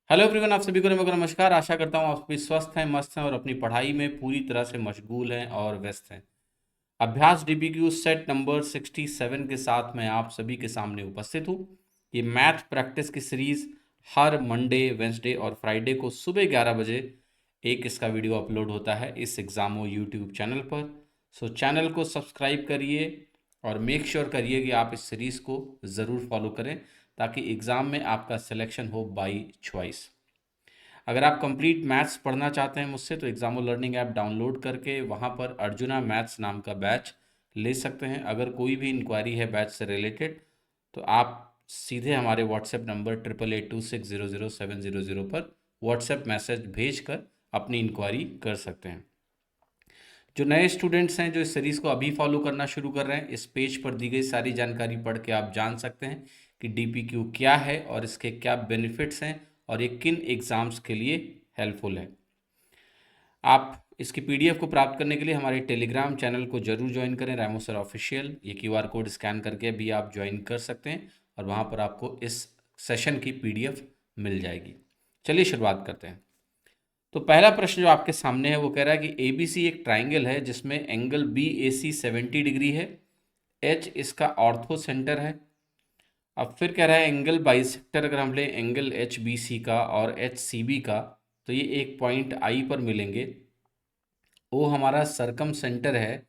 Hello everyone, आप सभी को नमस्कार। आशा करता हूँ आप सभी स्वस्थ हैं, मस्त हैं और अपनी पढ़ाई में पूरी तरह से मशगूल हैं और व्यस्त हैं। अभ्यास डीपीक्यू सेट नंबर 67 के साथ मैं आप सभी के सामने उपस्थित हूँ। ये मैथ प्रैक्टिस की सीरीज हर मंडे, वेंसडे और फ्राइडे को सुबह 11 बजे एक इसका वीडियो अपलोड होता है इस एग्जामो यूट्यूब चैनल पर। सो चैनल को सब्सक्राइब करिए और मेक श्योर करिए कि आप इस सीरीज़ को ज़रूर फॉलो करें ताकि एग्ज़ाम में आपका सिलेक्शन हो बाई चॉइस। अगर आप कंप्लीट मैथ्स पढ़ना चाहते हैं मुझसे तो एग्जामो लर्निंग ऐप डाउनलोड करके वहाँ पर अर्जुना मैथ्स नाम का बैच ले सकते हैं। अगर कोई भी इंक्वायरी है बैच से रिलेटेड तो आप सीधे हमारे व्हाट्सएप नंबर 8882600700 पर व्हाट्सएप मैसेज भेजकर अपनी इंक्वायरी कर सकते हैं। जो नए स्टूडेंट्स हैं जो इस सीरीज़ को अभी फॉलो करना शुरू कर रहे हैं, इस पेज पर दी गई सारी जानकारी पढ़ के आप जान सकते हैं कि डीपीक्यू क्या है और इसके क्या बेनिफिट्स हैं और ये किन एग्ज़ाम्स के लिए हेल्पफुल है। आप इसकी पीडीएफ को प्राप्त करने के लिए हमारे टेलीग्राम चैनल को जरूर ज्वाइन करें, रामो सर ऑफिशियल। ये क्यूआर कोड स्कैन करके भी आप ज्वाइन कर सकते हैं और वहाँ पर आपको इस सेशन की पीडीएफ मिल जाएगी। चलिए शुरुआत करते हैं। तो पहला प्रश्न जो आपके सामने है वो कह रहा है कि ABC एक ट्राइंगल है जिसमें एंगल BAC 70 डिग्री है, H इसका ऑर्थो सेंटर है। अब फिर कह रहा है एंगल बाइसेक्टर अगर हम लें एंगल HBC का और HCB का तो ये एक पॉइंट I पर मिलेंगे। O हमारा सरकम सेंटर है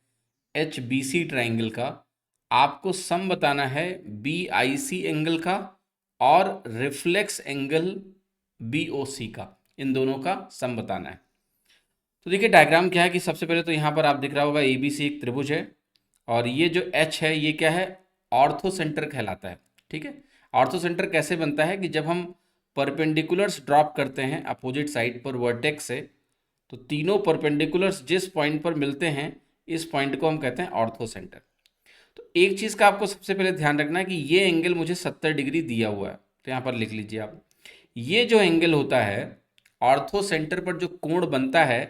HBC ट्राइंगल का। आपको सम बताना है BIC एंगल का और रिफ्लेक्स एंगल BOC का, इन दोनों का सम बताना है। तो देखिए डायग्राम क्या है कि सबसे पहले तो यहाँ पर आप दिख रहा होगा ABC एक त्रिभुज है और ये जो H है ये क्या है, ऑर्थो सेंटर कहलाता है। ठीक है, ऑर्थो सेंटर कैसे बनता है कि जब हम परपेंडिकुलर्स ड्रॉप करते हैं अपोजिट साइड पर वर्टेक्स से तो तीनों परपेंडिकुलर्स जिस पॉइंट पर मिलते हैं इस पॉइंट को हम कहते हैं ऑर्थो सेंटर। तो एक चीज़ का आपको सबसे पहले ध्यान रखना है कि ये एंगल मुझे 70 डिग्री दिया हुआ है, तो यहाँ पर लिख लीजिए आप। ये जो एंगल होता है ऑर्थो सेंटर पर जो कोण बनता है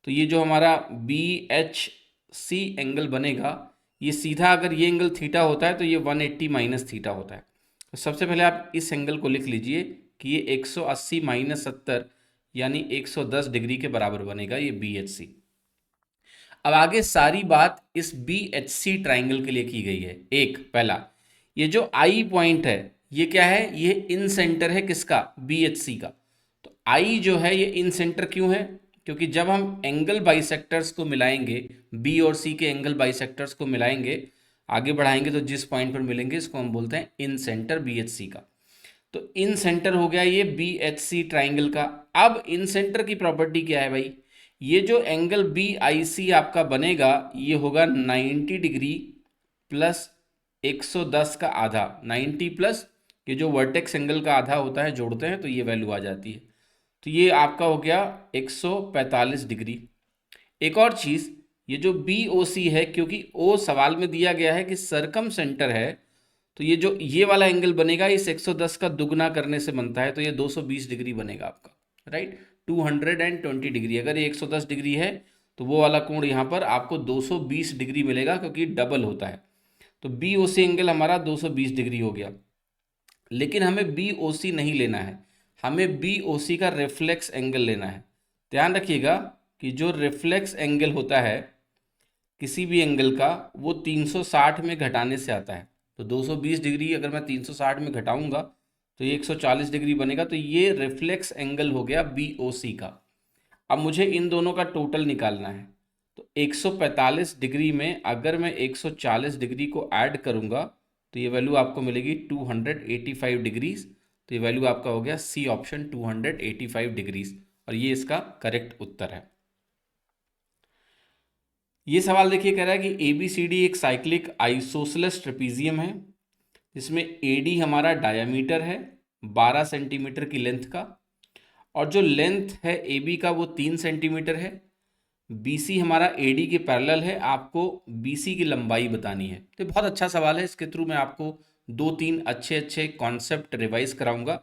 तो ये जो हमारा BHC एंगल बनेगा ये सीधा अगर ये एंगल थीटा होता है तो ये 180 माइनस थीटा होता है। तो सबसे पहले आप इस एंगल को लिख लीजिए कि ये 180 माइनस 70 यानी 110 डिग्री के बराबर बनेगा ये BHC। अब आगे सारी बात इस BHC ट्राइंगल के लिए की गई है। एक पहला ये जो I पॉइंट है ये क्या है, ये इन सेंटर है किसका, BHC का। तो I जो है ये इन सेंटर क्यों है, क्योंकि जब हम एंगल बाइसेक्टर्स को मिलाएंगे B और C के एंगल बाइसेक्टर्स को मिलाएंगे आगे बढ़ाएंगे तो जिस पॉइंट पर मिलेंगे इसको हम बोलते हैं इन सेंटर BHC का। तो इन सेंटर हो गया ये BHC ट्राइंगल का। अब इन सेंटर की प्रॉपर्टी क्या है भाई, ये जो एंगल BIC आपका बनेगा ये होगा 90 डिग्री प्लस 110 का आधा, 90 प्लस ये जो वर्टेक्स एंगल का आधा होता है जोड़ते हैं तो ये वैल्यू आ जाती है। तो ये आपका हो गया 145 डिग्री। एक और चीज़, ये जो BOC है क्योंकि O सवाल में दिया गया है कि सरकम सेंटर है तो ये जो ये वाला एंगल बनेगा इस 110 का दुगना करने से बनता है तो ये 220 डिग्री बनेगा आपका, राइट। 220 डिग्री, अगर ये 110 डिग्री है तो वो वाला कोण यहाँ पर आपको 220 डिग्री मिलेगा क्योंकि डबल होता है। तो BOC एंगल हमारा 220 डिग्री हो गया। लेकिन हमें BOC नहीं लेना है, हमें BOC का रिफ्लेक्स एंगल लेना है। ध्यान रखिएगा कि जो रिफ्लेक्स एंगल होता है किसी भी एंगल का वो 360 में घटाने से आता है। तो 220 डिग्री अगर मैं 360 में घटाऊंगा तो ये 140 डिग्री बनेगा, तो ये रिफ्लेक्स एंगल हो गया BOC का। अब मुझे इन दोनों का टोटल निकालना है। तो 145 डिग्री में अगर मैं 140 डिग्री को ऐड करूंगा तो ये वैल्यू आपको मिलेगी 285 डिग्रीज। तो ये वैल्यू आपका हो गया सी ऑप्शन 285 डिग्रीज और ये इसका करेक्ट उत्तर है। ये सवाल देखिए कह रहा है कि ABCD एक साइक्लिक आइसोसेलेस ट्रेपीजियम है जिसमें AD हमारा डायामीटर है 12 सेंटीमीटर की लेंथ का और जो लेंथ है AB का वो 3 सेंटीमीटर है। BC हमारा AD के पैरेलल है, आपको BC की लंबाई बतानी है। तो बहुत अच्छा सवाल है, इसके थ्रू मैं आपको 2-3 अच्छे अच्छे कॉन्सेप्ट रिवाइज कराऊंगा।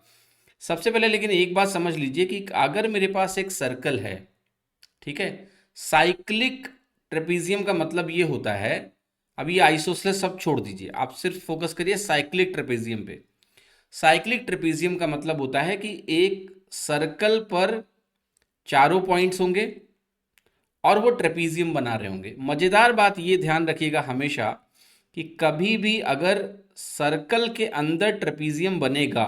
सबसे पहले लेकिन एक बात समझ लीजिए कि अगर मेरे पास एक सर्कल है, ठीक है, साइक्लिक ट्रेपीजियम का मतलब ये होता है, अभी आइसोसेलेस सब छोड़ दीजिए, आप सिर्फ फोकस करिए साइक्लिक ट्रेपीजियम पे। साइक्लिक ट्रेपीजियम का मतलब होता है कि एक सर्कल पर चारों पॉइंट्स होंगे और वो ट्रेपीजियम बना रहे होंगे। मजेदार बात ये ध्यान रखिएगा हमेशा कि कभी भी अगर सर्कल के अंदर ट्रेपीजियम बनेगा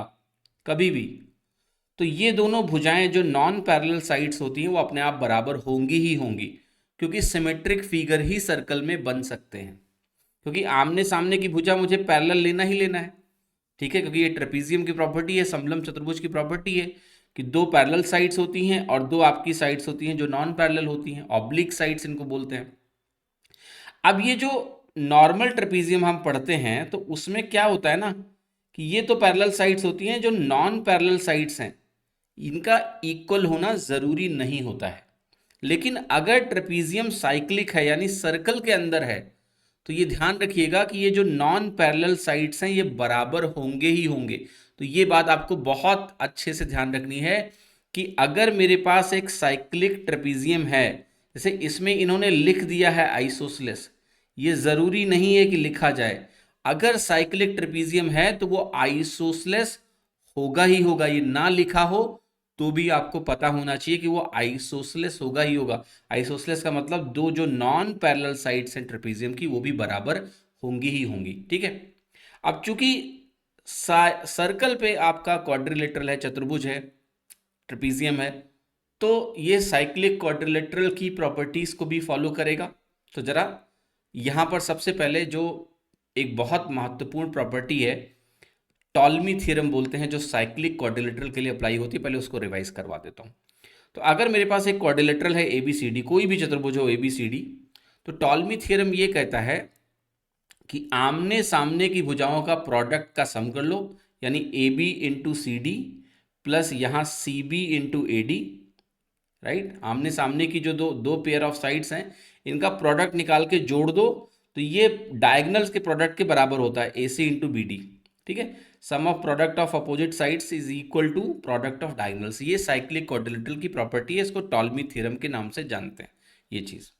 कभी भी, तो ये दोनों भुजाएं जो नॉन पैरेलल साइड्स होती हैं वो अपने आप बराबर होंगी ही होंगी, क्योंकि सिमेट्रिक फिगर ही सर्कल में बन सकते हैं। क्योंकि आमने सामने की भुजा मुझे पैरेलल लेना ही लेना है, ठीक है, क्योंकि ये ट्रेपीजियम की प्रॉपर्टी है, समलम चतुर्भुज की प्रॉपर्टी है कि दो पैरेलल साइड्स होती हैं और दो आपकी साइड्स होती हैं जो नॉन पैरेलल होती हैं, ऑब्लिक साइड्स इनको बोलते हैं। अब ये जो नॉर्मल ट्रेपीजियम हम पढ़ते हैं तो उसमें क्या होता है ना कि ये तो पैरेलल साइड्स होती हैं, जो नॉन पैरेलल साइड्स हैं इनका इक्वल होना जरूरी नहीं होता है। लेकिन अगर ट्रेपीजियम साइक्लिक है यानी सर्कल के अंदर है तो ये ध्यान रखिएगा कि ये जो नॉन पैरेलल साइड्स हैं ये बराबर होंगे ही होंगे। तो ये बात आपको बहुत अच्छे से ध्यान रखनी है कि अगर मेरे पास एक साइक्लिक ट्रेपीजियम है, जैसे इसमें इन्होंने लिख दिया है आइसोसेलेस, ये जरूरी नहीं है कि लिखा जाए। अगर साइक्लिक ट्रेपीजियम है तो वो आइसोसेलेस होगा ही होगा, ये ना लिखा हो तो भी आपको पता होना चाहिए कि वो आइसोसेलेस होगा ही होगा। आइसोसेलेस का मतलब दो जो नॉन पैरेलल साइड्स हैं ट्रेपीजियम की वो भी बराबर होंगी ही होंगी, ठीक है। अब चूंकि सर्कल पे आपका क्वाड्रिलेटरल है, चतुर्भुज है, ट्रेपीजियम है, तो ये साइक्लिक क्वाड्रिलेटरल की प्रॉपर्टीज को भी फॉलो करेगा। तो जरा यहां पर सबसे पहले जो एक बहुत महत्वपूर्ण प्रॉपर्टी है टॉल्मी थ्योरम बोलते हैं, जो साइक्लिक क्वाड्रिलेटरल के लिए अप्लाई होती है, पहले उसको रिवाइज करवा देता हूं। तो अगर मेरे पास एक क्वाड्रिलेटरल है एबीसीडी, कोई भी चतुर्भुज हो एबीसीडी, तो टॉल्मी थ्योरम ये कहता है कि आमने सामने की भुजाओं का प्रोडक्ट का सम कर लो, यानी A B into C D plus यहाँ C B into A D, right. आमने सामने की जो दो दो पेयर ऑफ साइड्स हैं इनका प्रोडक्ट निकाल के जोड़ दो तो ये डायगोनल्स के प्रोडक्ट के बराबर होता है, A C into B D, ठीक है। Sum of product of opposite sides is equal to product of diagonals. ये साइक्लिक क्वाड्रिलेटरल की प्रॉपर्टी है, इसको टॉल्मी थ्योरम के नाम से जानते हैं ये चीज।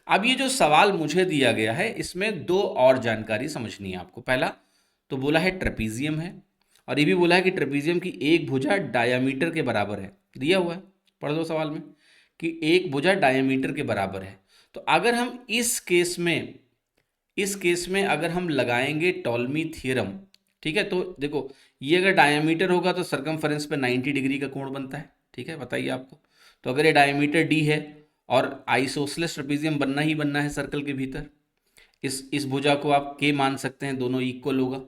अब ये जो सवाल मुझे दिया गया है इसमें दो और जानकारी समझनी है आपको। पहला तो बोला है ट्रेपीजियम है, और ये भी बोला है कि ट्रेपीजियम की एक भुजा डायामीटर के बराबर है, दिया हुआ है, पढ़ दो सवाल में कि एक भुजा डायामीटर के बराबर है। तो अगर हम इस केस में अगर हम लगाएंगे टॉल्मी थ्योरम, ठीक है, तो देखो ये अगर डायामीटर होगा तो सरकमफेरेंस पे 90 डिग्री का कोण बनता है, ठीक है, बताइए आपको। तो अगर ये डायामीटर डी है और आइसोसेलेस ट्रेपीजियम बनना ही बनना है सर्कल के भीतर, इस भुजा को आप के मान सकते हैं, दोनों इक्वल होगा।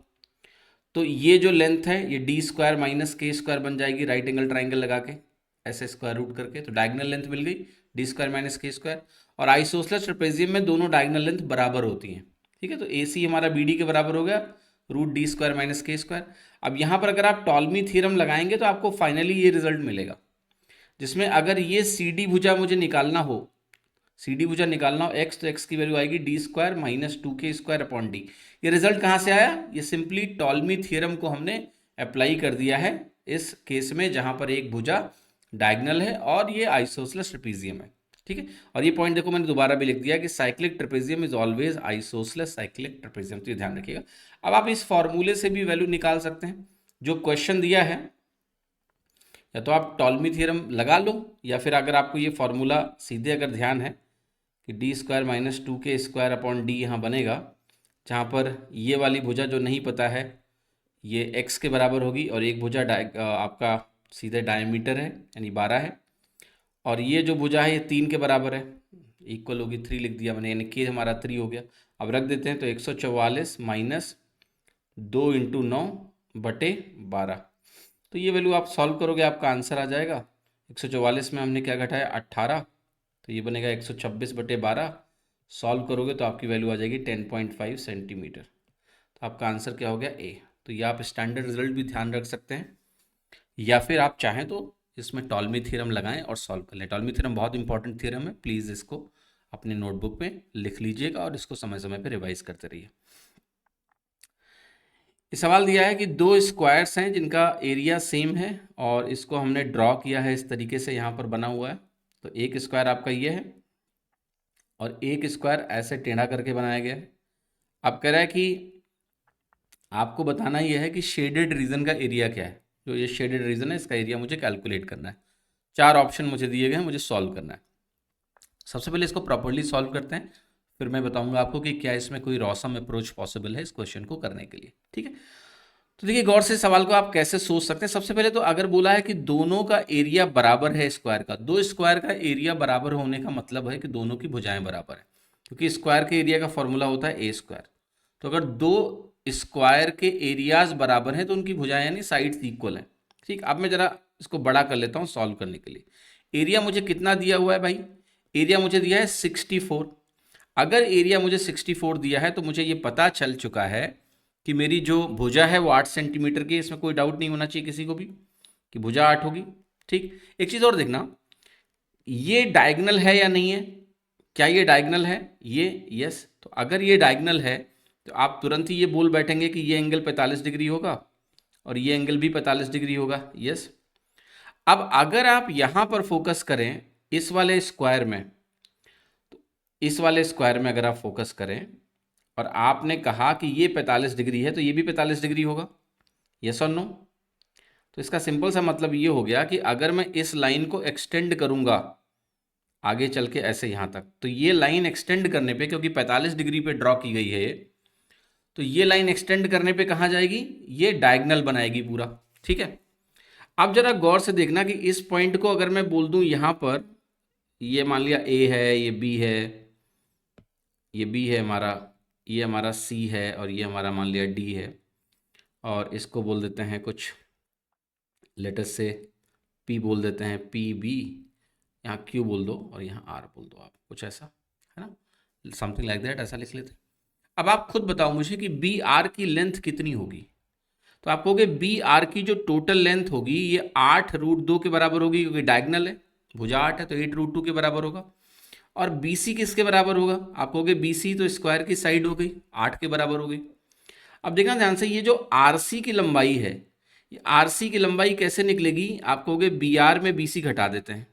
तो ये जो लेंथ है ये डी स्क्वायर माइनस के स्क्वायर बन जाएगी, राइट एंगल ट्राइंगल लगा के ऐसे स्क्वायर रूट करके, तो डायगोनल लेंथ मिल गई डी स्क्वायर माइनस के स्क्वायर। और आइसोसेलेस ट्रेपेजियम में दोनों डायगोनल लेंथ बराबर होती हैं, ठीक है। तो ए सी हमारा बी डी के बराबर हो गया, रूट डी स्क्वायर माइनस के स्क्वायर। अब यहाँ पर अगर आप टॉल्मी थ्योरम लगाएंगे तो आपको फाइनली ये रिजल्ट मिलेगा, जिसमें अगर ये सी डी भुजा मुझे निकालना हो, सी डी भुजा निकालना हो एक्स, तो एक्स की वैल्यू आएगी डी स्क्वायर माइनस टू के स्क्वायर अपॉन डी। ये रिजल्ट कहाँ से आया? ये सिंपली टॉल्मी थ्योरम को हमने अप्लाई कर दिया है इस केस में जहाँ पर एक भुजा डायगोनल है और ये आइसोसेलेस ट्रेपेजियम है, ठीक है। और ये पॉइंट देखो मैंने दोबारा भी लिख दिया कि cyclic trapezium is always isosceles cyclic trapezium, तो ये ध्यान रखिएगा। अब आप इस फॉर्मूले से भी वैल्यू निकाल सकते हैं जो क्वेश्चन दिया है, या तो आप टॉल्मी थ्योरम लगा लो या फिर अगर आपको ये फॉर्मूला सीधे अगर ध्यान है कि डी स्क्वायर माइनस टू के स्क्वायर अपॉन डी यहाँ बनेगा, जहाँ पर ये वाली भुजा जो नहीं पता है ये एक्स के बराबर होगी और एक भुजा आपका सीधे डायमीटर है यानी 12 है, और ये जो भुजा है ये 3 के बराबर है, इक्वल होगी 3 लिख दिया मैंने, यानी के हमारा 3 हो गया। अब रख देते हैं तो 144 माइनस 2 इंटू 9 बटे 12, तो ये वैल्यू आप सॉल्व करोगे आपका आंसर आ जाएगा। 144 में हमने क्या घटाया 18, तो ये बनेगा 126 बटे 12, सॉल्व करोगे तो आपकी वैल्यू आ जाएगी 10.5 सेंटीमीटर। तो आपका आंसर क्या हो गया ए। तो ये आप स्टैंडर्ड रिजल्ट भी ध्यान रख सकते हैं, या फिर आप चाहें तो इसमें टॉल्मी थ्योरम लगाएं और सॉल्व कर लें। टॉल्मी थ्योरम बहुत इंपॉर्टेंट थ्योरम है, प्लीज़ इसको अपने नोटबुक में लिख लीजिएगा और इसको समय समय पर रिवाइज करते रहिए। ये सवाल दिया है कि दो स्क्वायर्स हैं जिनका एरिया सेम है और इसको हमने ड्रॉ किया है इस तरीके से, यहाँ पर बना हुआ है। तो एक स्क्वायर आपका ये है और एक स्क्वायर ऐसे टेढ़ा करके बनाया गया है। अब कह रहा है कि आपको बताना यह है कि शेडेड रीजन का एरिया क्या है, जो ये शेडेड रीजन है इसका एरिया मुझे कैलकुलेट करना है। 4 ऑप्शन मुझे दिए गए हैं, मुझे सॉल्व करना है। सबसे पहले इसको प्रॉपर्ली सॉल्व करते हैं, फिर मैं बताऊंगा आपको कि क्या इसमें कोई रॉसम अप्रोच पॉसिबल है इस क्वेश्चन को करने के लिए। ठीक है, तो देखिए गौर से सवाल को आप कैसे सोच सकते हैं। सबसे पहले तो अगर बोला है कि दोनों का एरिया बराबर है स्क्वायर का, दो स्क्वायर का एरिया बराबर होने का मतलब है कि दोनों की भुजाएं बराबर है, क्योंकि स्क्वायर के एरिया का फॉर्मूला होता है ए स्क्वायर। तो अगर दो स्क्वायर के एरियाज बराबर हैं तो उनकी भुजाएं यानी साइड्स इक्वल है। ठीक, अब मैं जरा इसको बड़ा कर लेता हूँ सॉल्व करने के लिए। एरिया मुझे कितना दिया हुआ है भाई? एरिया मुझे दिया है 64। अगर एरिया मुझे 64 दिया है तो मुझे ये पता चल चुका है कि मेरी जो भुजा है वो 8 सेंटीमीटर की है। इसमें कोई डाउट नहीं होना चाहिए किसी को भी कि भुजा 8 होगी। ठीक, एक चीज़ और देखना, ये डायगोनल है या नहीं है? क्या ये डायगोनल है? ये यस। तो अगर ये डायगोनल है तो आप तुरंत ही ये बोल बैठेंगे कि ये एंगल 45 डिग्री होगा और ये एंगल भी 45 डिग्री होगा। यस। अब अगर आप यहां पर फोकस करें इस वाले स्क्वायर में, तो इस वाले स्क्वायर में अगर आप फोकस करें और आपने कहा कि ये 45 डिग्री है तो ये भी 45 डिग्री होगा। यस और नो? तो इसका सिंपल सा मतलब ये हो गया कि अगर मैं इस लाइन को एक्सटेंड करूंगा आगे चल के ऐसे यहाँ तक, तो ये लाइन एक्सटेंड करने पे, क्योंकि 45 डिग्री पे ड्रॉ की गई है ये, तो ये लाइन एक्सटेंड करने पे कहाँ जाएगी? ये डायगोनल बनाएगी पूरा। ठीक है, अब जरा गौर से देखना कि इस पॉइंट को अगर मैं बोल दूं यहाँ पर, ये मान लिया ए है, ये बी है, ये बी है हमारा, ये हमारा सी है और ये हमारा मान लिया डी है, और इसको बोल देते हैं कुछ लेटस से पी बोल देते हैं, पी बी, यहाँ क्यू बोल दो और यहाँ आर बोल दो, आप कुछ ऐसा है ना, समथिंग लाइक दैट, ऐसा लिख लेते हैं। अब आप खुद बताओ मुझे कि बी आर की लेंथ कितनी होगी? तो आप कहोगे बी आर की जो टोटल लेंथ होगी ये 8√2 के बराबर होगी, क्योंकि डायगोनल है, भुजा 8 है तो 8√2 के बराबर होगा। और बी सी किसके बराबर होगा? आप कहोगे बी सी तो स्क्वायर की साइड हो गई, 8 के बराबर हो गई। अब देखना ध्यान से, ये जो आर सी की लंबाई है, ये आर सी की लंबाई कैसे निकलेगी? आप कहोगे बी आर में बी सी घटा देते हैं,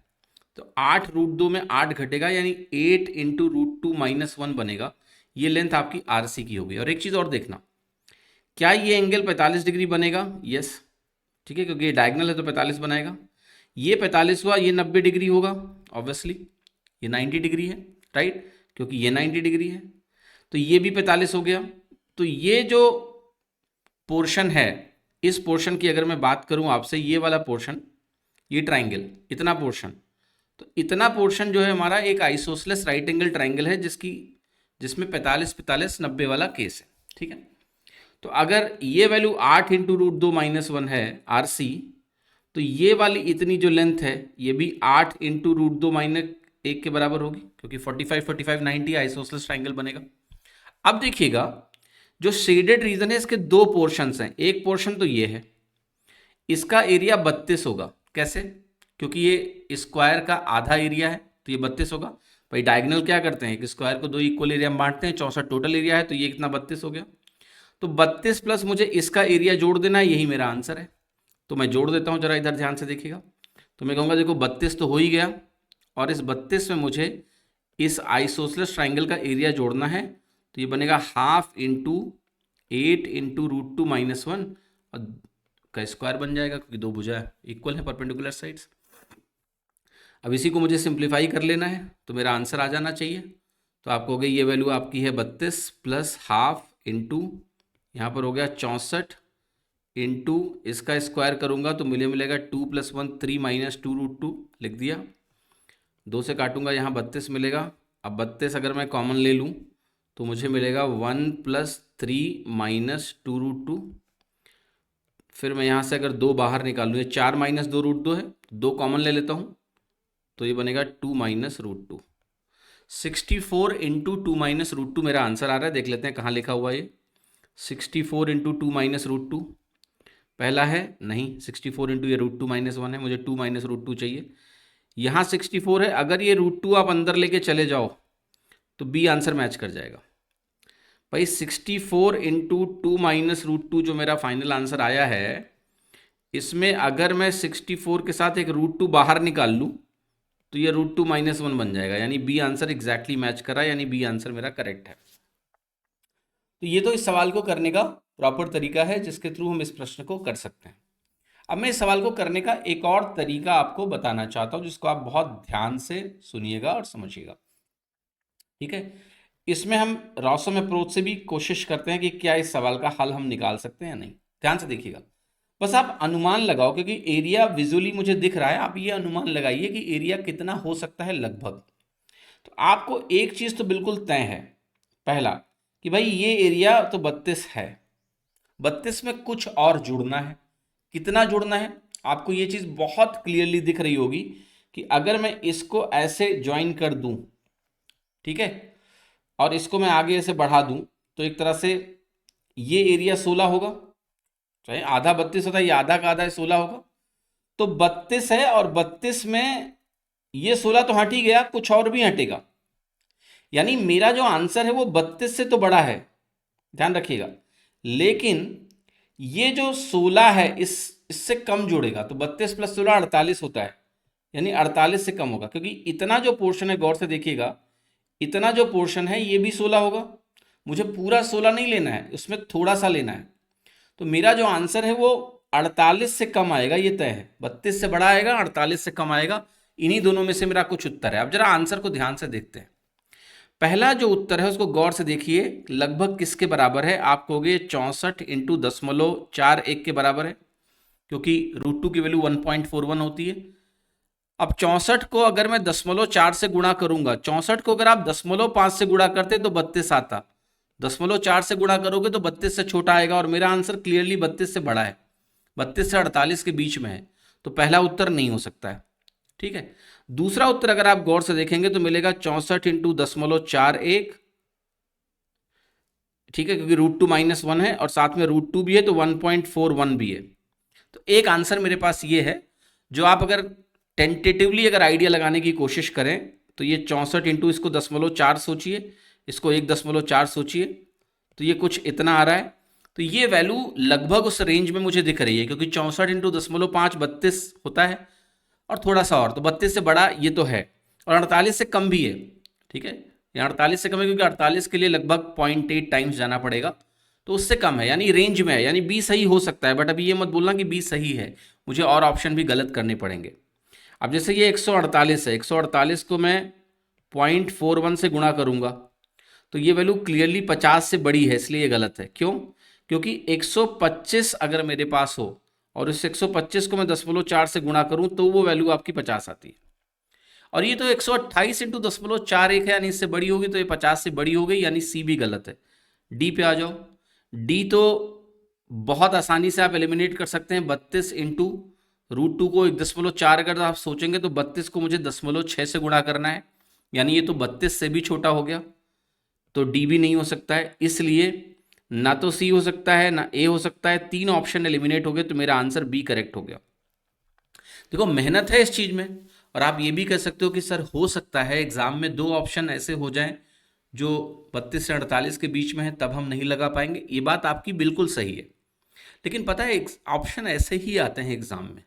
तो 8√2 में 8 घटेगा यानी 8 इंटू √2 - 1 बनेगा। ये लेंथ आपकी आर सी की होगी। और एक चीज़ और देखना, क्या ये एंगल 45 डिग्री बनेगा? यस, ठीक है, क्योंकि ये डायगोनल है तो 45 बनाएगा। ये 45 हुआ, ये 90 डिग्री होगा ऑब्वियसली, ये 90 डिग्री है, राइट, क्योंकि ये 90 डिग्री है, तो ये भी 45 हो गया। तो ये जो पोर्शन है, इस पोर्शन की अगर मैं बात करूं आपसे, ये वाला पोर्शन, ये ट्राइंगल, इतना पोर्शन, तो इतना पोर्शन जो है हमारा एक आइसोसेलेस राइट एंगल ट्राइंगल है जिसमें 45 45 90 वाला केस है। ठीक है, तो अगर ये वैल्यू 8 इंटू √2 - 1 है आर सी, तो ये वाली इतनी जो लेंथ है ये भी 8 इंटू √2 - 1 के बराबर होगी, क्योंकि 45 45 90 आइसोसेलेस ट्राइंगल बनेगा। अब देखिएगा, जो शेडेड रीजन है इसके दो पोर्शंस हैं। एक पोर्शन तो ये है, इसका एरिया 32 होगा। कैसे? क्योंकि ये स्क्वायर का आधा एरिया है तो ये 32 होगा। भाई डायगोनल क्या करते हैं कि स्क्वायर को दो इक्वल एरिया में बांटते हैं, 64 टोटल एरिया है, तो ये कितना 32 हो गया। तो 32 प्लस मुझे इसका एरिया जोड़ देना है, यही मेरा आंसर है। तो मैं जोड़ देता हूँ, जरा इधर ध्यान से देखिएगा। तो मैं कहूँगा देखो 32 तो हो ही गया, और इस 32 में मुझे इस आइसोसेलेस ट्राइंगल का एरिया जोड़ना है, तो ये बनेगा 1/2 इंटू 8 इंटू √2 - 1 का स्क्वायर बन जाएगा, क्योंकि दो भुजा इक्वल है परपेंडिकुलर साइड्स। अब इसी को मुझे सिंप्लीफाई कर लेना है तो मेरा आंसर आ जाना चाहिए। तो आप कहोगे ये वैल्यू आपकी है 32 प्लस 1/2 इंटू, यहाँ पर हो गया 64 इंटू, इसका स्क्वायर करूँगा तो मिलेगा 2 + 1 3 - 2√2 लिख दिया। 2 से काटूंगा यहाँ 32 मिलेगा। अब 32 अगर मैं कॉमन ले लूँ तो मुझे मिलेगा 1 + 3 - 2√2। फिर मैं यहाँ से अगर 2 बाहर निकालूँ, ये 4 - 2√2 है, 2 कॉमन ले लेता हूँ तो ये बनेगा 2 - √2। 64 इंटू 2 - √2 मेरा आंसर आ रहा है। देख लेते हैं कहाँ लिखा हुआ है ये। 64 इंटू 2 - √2 पहला है नहीं, 64 इंटू ये √2 - 1 है, मुझे 2 - √2 चाहिए। यहाँ 64 है, अगर ये √2 आप अंदर लेके चले जाओ तो बी आंसर मैच कर जाएगा। भाई 64 इंटू 2 - √2 जो मेरा फाइनल आंसर आया है, इसमें अगर मैं 64 के साथ एक √2 बाहर निकाल लूँ तो ये √2 - 1 बन जाएगा, यानी बी आंसर एग्जैक्टली मैच करा, यानी बी आंसर मेरा करेक्ट है। तो ये तो इस सवाल को करने का प्रॉपर तरीका है जिसके थ्रू हम इस प्रश्न को कर सकते हैं। अब मैं इस सवाल को करने का एक और तरीका आपको बताना चाहता हूं, जिसको आप बहुत ध्यान से सुनिएगा और समझिएगा। ठीक है, इसमें हम रॉसम अप्रोच से भी कोशिश करते हैं कि क्या इस सवाल का हल हम निकाल सकते हैं या नहीं। ध्यान से देखिएगा, बस आप अनुमान लगाओ, क्योंकि एरिया विजुअली मुझे दिख रहा है, आप ये अनुमान लगाइए कि एरिया कितना हो सकता है लगभग। तो आपको एक चीज तो बिल्कुल तय है, पहला कि भाई ये एरिया तो 32 है, 32 में कुछ और जुड़ना है। कितना जुड़ना है आपको ये चीज बहुत क्लियरली दिख रही होगी कि अगर मैं इसको ऐसे ज्वाइन कर दूं, ठीक है, और इसको मैं आगे ऐसे बढ़ा दूं, तो एक तरह से ये एरिया 16 होगा, चाहे आधा 32 होता है, ये आधा का आधा है, 16 होगा। तो 32 है और 32 में ये 16 तो हट ही गया, कुछ और भी हटेगा, यानी मेरा जो आंसर है वो 32 से तो बड़ा है, ध्यान रखिएगा। लेकिन ये जो 16 है इससे कम जुड़ेगा, तो 32 प्लस 16 48 होता है, यानी 48 से कम होगा, क्योंकि इतना जो पोर्शन है, गौर से देखिएगा, इतना जो पोर्शन है ये भी 16 होगा। मुझे पूरा 16 नहीं लेना है, उसमें थोड़ा सा लेना है। तो मेरा जो आंसर है वो 48 से कम आएगा, ये तय है। 32 से बड़ा आएगा, 48 से कम आएगा, इन्हीं दोनों में से मेरा कुछ उत्तर है। अब जरा आंसर को ध्यान से देखते हैं। पहला जो उत्तर है उसको गौर से देखिए, लगभग किसके बराबर है? आप कहोगे 64 इंटू 0.41 के बराबर है, क्योंकि √2 की वैल्यू 1.41 होती है। अब 64 को अगर मैं 0.4 से गुणा करूंगा, 64 को अगर आप 0.5 से गुणा करते तो 32 आता, 0.4 से गुणा करोगे तो 32 से छोटा आएगा, और मेरा आंसर क्लियरली 32 से बड़ा है, 32 से 48 के बीच में है, तो पहला उत्तर नहीं हो सकता है। ठीक है, दूसरा उत्तर अगर आप गौर से देखेंगे तो मिलेगा 64 इंटू 0.41, ठीक है, क्योंकि √2 - 1 है और साथ में √2 भी है, तो 1.41 भी है। तो एक आंसर मेरे पास ये है, जो आप अगर टेंटेटिवली अगर आइडिया लगाने की कोशिश करें तो ये 64 इंटू इसको 0.4 सोचिए, इसको 1.4 सोचिए, तो ये कुछ इतना आ रहा है। तो ये वैल्यू लगभग उस रेंज में मुझे दिख रही है, क्योंकि 64 इंटू 0.5 32 होता है, और थोड़ा सा और, तो 32 से बड़ा ये तो है, और 48 से कम भी है। ठीक है, ये 48 से कम है, क्योंकि 48 के लिए लगभग 0.8 टाइम्स जाना पड़ेगा, तो उससे कम है, यानी रेंज में है, यानी बी सही हो सकता है। बट अभी ये मत बोलना कि बी सही है, मुझे और ऑप्शन भी गलत करने पड़ेंगे। अब जैसे ये 148 है, 148 को मैं 0.41 से गुणा करूंगा, तो ये वैल्यू क्लियरली 50 से बड़ी है, इसलिए ये गलत है। क्यों? क्योंकि 125 अगर मेरे पास हो और इस 125 को मैं 0.4 से गुणा करूं, तो वो वैल्यू आपकी 50 आती है। और ये तो 128 इंटू 0.41 है, यानी इससे बड़ी होगी, तो ये 50 से बड़ी हो गई, यानी सी भी गलत है। डी पे आ जाओ। डी तो बहुत आसानी से आप एलिमिनेट कर सकते हैं, 32 इंटू √2 को 1.4 अगर आप सोचेंगे तो 32 को मुझे 0.6 से गुणा करना है, यानी ये तो 32 से भी छोटा हो गया, तो डी भी नहीं हो सकता है। इसलिए ना तो सी हो सकता है ना ए हो सकता है, तीन ऑप्शन एलिमिनेट हो गए, तो मेरा आंसर बी करेक्ट हो गया। देखो मेहनत है इस चीज में, और आप ये भी कह सकते हो कि सर हो सकता है एग्जाम में दो ऑप्शन ऐसे हो जाएं जो 32 से 48 के बीच में है, तब हम नहीं लगा पाएंगे। ये बात आपकी बिल्कुल सही है, लेकिन पता है ऑप्शन ऐसे ही आते हैं एग्जाम में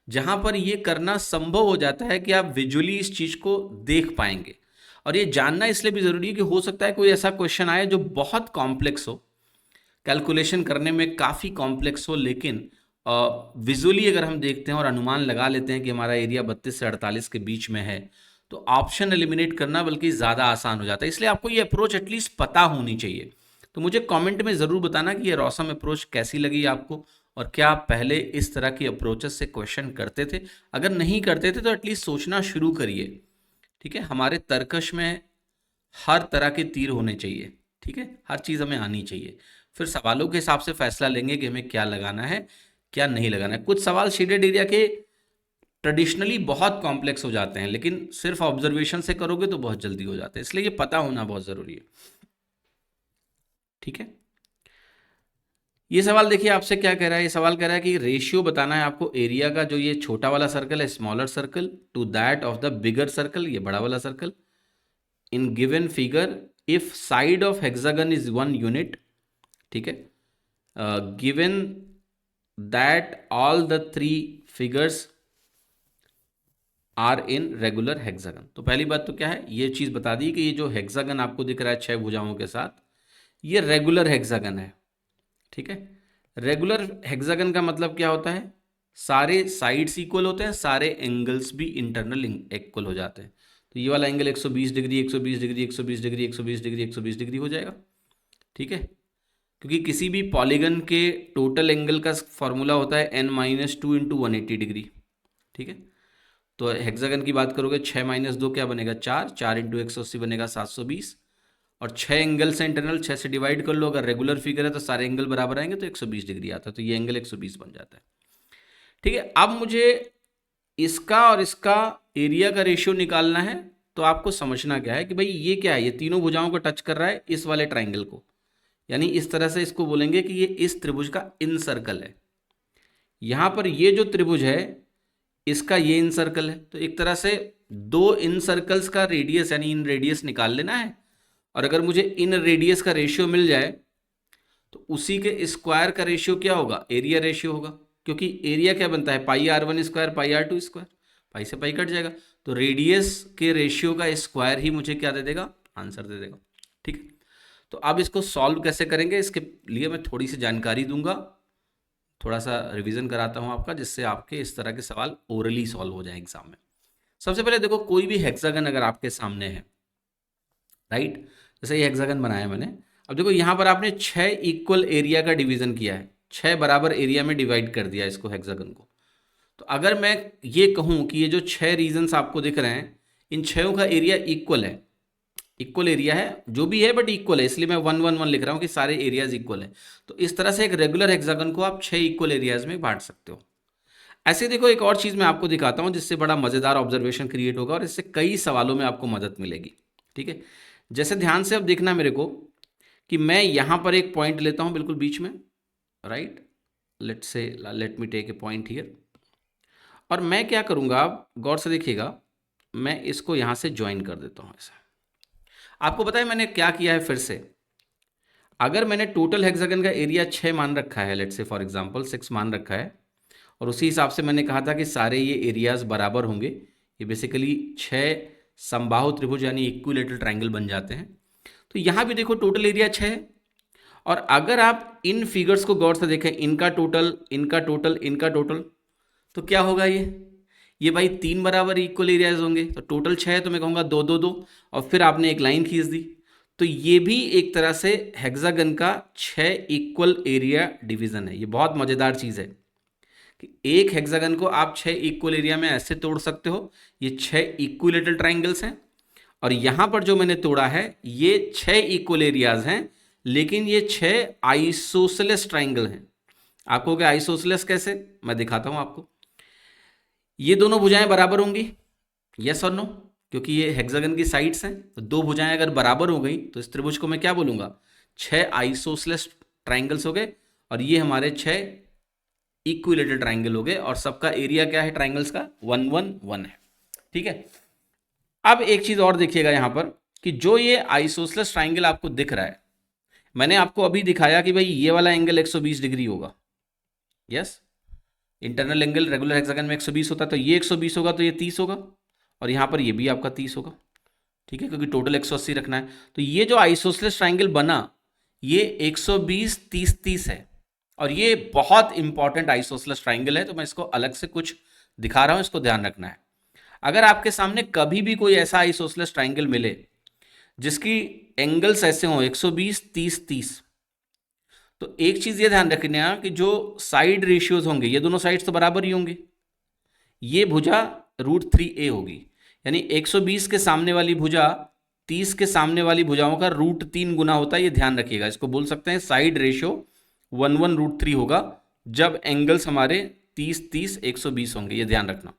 जहां पर ये करना संभव हो जाता है कि आप विजुअली इस चीज को देख पाएंगे। और ये जानना इसलिए भी जरूरी है कि हो सकता है कोई ऐसा क्वेश्चन आए जो बहुत कॉम्प्लेक्स हो, कैलकुलेशन करने में काफ़ी कॉम्प्लेक्स हो, लेकिन विजुअली अगर हम देखते हैं और अनुमान लगा लेते हैं कि हमारा एरिया 32 से 48 के बीच में है, तो ऑप्शन एलिमिनेट करना बल्कि ज़्यादा आसान हो जाता है। इसलिए आपको ये अप्रोच एटलीस्ट पता होनी चाहिए। तो मुझे कमेंट में ज़रूर बताना कि ये रॉसम अप्रोच कैसी लगी आपको, और क्या आप पहले इस तरह की अप्रोचेस से क्वेश्चन करते थे? अगर नहीं करते थे तो एटलीस्ट सोचना शुरू करिए। ठीक है, हमारे तर्कश में हर तरह के तीर होने चाहिए, ठीक है, हर चीज़ हमें आनी चाहिए। फिर सवालों के हिसाब से फैसला लेंगे कि हमें क्या लगाना है क्या नहीं लगाना है। कुछ सवाल शेडेड एरिया के ट्रेडिशनली बहुत कॉम्प्लेक्स हो जाते हैं, लेकिन सिर्फ ऑब्जर्वेशन से करोगे तो बहुत जल्दी हो जाते हैं, इसलिए ये पता होना बहुत ज़रूरी है। ठीक है, ये सवाल देखिए आपसे क्या कह रहा है। ये सवाल कह रहा है कि रेशियो बताना है आपको एरिया का, जो ये छोटा वाला सर्कल है, smaller circle, to that of the bigger circle, ये बड़ा वाला circle, in given figure if side of hexagon is 1 unit. ठीक है, given that all the 3 figures are in regular hexagon. तो पहली बात तो क्या है, ये चीज बता दी कि ये जो हेक्सागन आपको दिख रहा है 6 भुजाओं के साथ, ये रेगुलर हेक्सागन है। ठीक है, रेगुलर हेक्सागन का मतलब क्या होता है? सारे साइड्स इक्वल होते हैं, सारे एंगल्स भी इंटरनल इक्वल हो जाते हैं। तो ये वाला angle 120 degree, 120 degree, 120 degree, 120 degree, 120 degree हो जाएगा। ठीक है, क्योंकि किसी भी पॉलीगन के टोटल एंगल का फॉर्मूला होता है n-2 इंटू 180 डिग्री। ठीक है, तो हेक्सागन की बात करोगे 6 माइनस 2 क्या बनेगा 4, 4 इंटू 180 बनेगा 720, और 6 एंगल से इंटरनल 6 से डिवाइड कर लो, अगर रेगुलर फिगर है तो सारे एंगल बराबर आएंगे तो 120 डिग्री आता है, तो ये एंगल 120 बन जाता है। ठीक है, अब मुझे इसका और इसका एरिया का रेशियो निकालना है। तो आपको समझना क्या है कि भाई ये क्या है, ये तीनों भुजाओं को टच कर रहा है इस वाले ट्राइंगल को, यानी इस तरह से इसको बोलेंगे कि ये इस त्रिभुज का इन सर्कल है। यहां पर ये जो त्रिभुज है इसका ये इन सर्कल है, तो एक तरह से दो इन सर्कल्स का रेडियस यानी इन रेडियस निकाल लेना है। और अगर मुझे इन रेडियस का रेशियो मिल जाए तो उसी के स्क्वायर का रेशियो क्या होगा, एरिया रेशियो होगा, क्योंकि एरिया क्या बनता है पाई r1 square pi r2 square, पाई से पाई कट जाएगा, तो रेडियस के रेशियो का स्क्वायर ही मुझे क्या दे देगा, आंसर दे देगा। ठीक है, तो अब इसको सॉल्व कैसे करेंगे इसके लिए मैं थोड़ी सी जानकारी दूंगा, थोड़ा सा रिवीजन कराता हूं आपका, जिससे आपके इस तरह के सवाल ओरली सॉल्व हो जाए एग्जाम में। सबसे पहले देखो, कोई भी हेक्सागन अगर आपके सामने है, राइट, जैसे ये हेक्सागन बनाया मैंने, अब देखो यहाँ पर आपने 6 इक्वल एरिया का डिवीजन किया है, 6 बराबर एरिया में डिवाइड कर दिया इसको हेक्सागन को। तो अगर मैं ये कहूँ कि ये जो 6 रीजन्स आपको दिख रहे हैं इन 6 का एरिया इक्वल है, इक्वल एरिया है जो भी है बट इक्वल है, इसलिए मैं 111 लिख रहा हूँ कि सारे एरियाज इक्वल है। तो इस तरह से एक रेगुलर हेक्सागन को आप 6 इक्वल एरियाज में बांट सकते हो। ऐसे देखो एक और चीज़ मैं आपको दिखाता हूँ जिससे बड़ा मज़ेदार ऑब्जर्वेशन क्रिएट होगा और इससे कई सवालों में आपको मदद मिलेगी। ठीक है, जैसे ध्यान से अब देखना मेरे को कि मैं यहाँ पर एक पॉइंट लेता हूँ बिल्कुल बीच में, right, let me take a point here, और मैं क्या करूँगा, आप गौर से देखिएगा, मैं इसको यहाँ से ज्वाइन कर देता हूँ ऐसा। आपको पता है मैंने क्या किया है, फिर से अगर मैंने टोटल हेक्सागन का एरिया 6 मान रखा है, लेट्स से फॉर एग्जांपल 6 मान रखा है, और उसी हिसाब से मैंने कहा था कि सारे ये एरियाज बराबर होंगे, ये बेसिकली 6 समबाहु त्रिभुज यानी इक्विलेटरल ट्रायंगल बन जाते हैं। तो यहाँ भी देखो टोटल एरिया 6 है, और अगर आप इन फिगर्स को गौर से देखें, इनका टोटल, इनका टोटल, इनका टोटल, तो क्या होगा, ये भाई 3 बराबर इक्वल एरियाज होंगे, तो टोटल 6 है तो मैं कहूँगा 2 2 2, और फिर आपने एक लाइन खींच दी। तो ये भी एक तरह से हेक्सागन का 6 इक्वल एरिया डिवीजन है। ये बहुत मज़ेदार चीज़ है कि एक हेक्सागन को आप 6 इक्वल एरिया में ऐसे तोड़ सकते हो, ये 6 इक्विलेटरल ट्राइंगल्स हैं, और यहाँ पर जो मैंने तोड़ा है ये 6 इक्वल एरियाज हैं, लेकिन ये 6 आइसोसेलेस ट्राइंगल हैं। आपको क्या आइसोसेलेस कैसे, मैं दिखाता हूँ आपको। ये दोनों भुजाएं बराबर होंगी, यस और नो, क्योंकि ये हेक्सागन की साइड्स हैं, तो दो भुजाएं अगर बराबर हो गई तो इस त्रिभुज को मैं क्या बोलूंगा, 6 आइसोसेलेस ट्राइंगल्स हो गए, और ये हमारे 6 इक्विलेटरल ट्राइंगल हो गए, और सबका एरिया क्या है ट्राइंगल्स का, 111 है। ठीक है, अब एक चीज और देखिएगा यहां पर कि जो ये आइसोसेलेस ट्राइंगल आपको दिख रहा है, मैंने आपको अभी दिखाया कि भाई ये वाला एंगल 120 डिग्री होगा, yes, internal angle regular hexagon में 120 होता है, तो ये 120 होगा तो ये 30 होगा, और यहाँ पर ये भी आपका 30 होगा। ठीक है, क्योंकि टोटल 180 रखना है। तो ये जो आइसोसेलेस ट्राइंगल बना ये 120 30 30 है, और ये बहुत इंपॉर्टेंट आइसोसेलेस ट्राइंगल है, तो मैं इसको अलग से कुछ दिखा रहा हूं, इसको ध्यान रखना है। अगर आपके सामने कभी भी कोई ऐसा आइसोसेलेस ट्राइंगल मिले जिसकी एंगल्स ऐसे हों 120 30 30, तो एक चीज ये ध्यान रखना कि जो साइड रेशियोज होंगे, ये दोनों साइड्स तो बराबर ही होंगे, ये भुजा √3a होगी, यानी 120 के सामने वाली भुजा 30 के सामने वाली भुजाओं का √3 गुना होता है, ये ध्यान रखिएगा। इसको बोल सकते हैं साइड रेशियो 11 √3 होगा जब एंगल्स हमारे 30 30 120 होंगे, ये ध्यान रखना।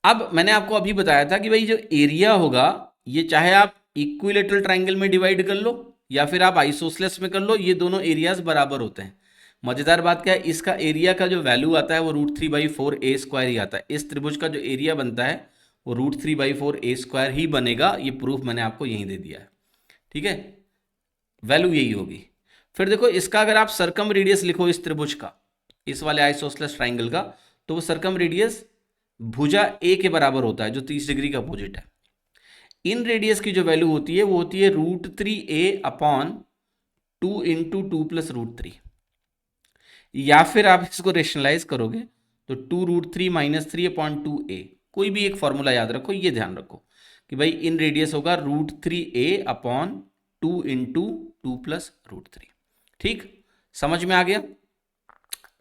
अब मैंने आपको अभी बताया था कि भाई जो एरिया होगा ये चाहे आप इक्विलेटरल ट्राइंगल में डिवाइड कर लो या फिर आप आइसोसेलेस में कर लो, ये दोनों एरियाज बराबर होते हैं। मजेदार बात क्या है, इसका एरिया का जो वैल्यू आता है वो √3/4a² ही आता है। इस त्रिभुज का जो एरिया बनता है वो √3/4a² ही बनेगा, ये प्रूफ मैंने आपको यहीं दे दिया है। ठीक है, वैल्यू यही होगी। फिर देखो इसका अगर आप सर्कम रेडियस लिखो इस त्रिभुज का, इस वाले आइसोसेलेस ट्राइंगल का, तो वो सर्कम रेडियस भुजा ए के बराबर होता है जो 30 डिग्री का अपोजिट है। इन रेडियस की जो वैल्यू होती है वो होती है √3a/2 × 2 + √3। या फिर आप इसको रेशनलाइज करोगे तो 2√3 माइनस 3/2a, कोई भी एक फॉर्मूला याद रखो, ये ध्यान रखो कि भाई इन रेडियस होगा √3a/2 इंटू 2 प्लस √3। ठीक, समझ में आ गया।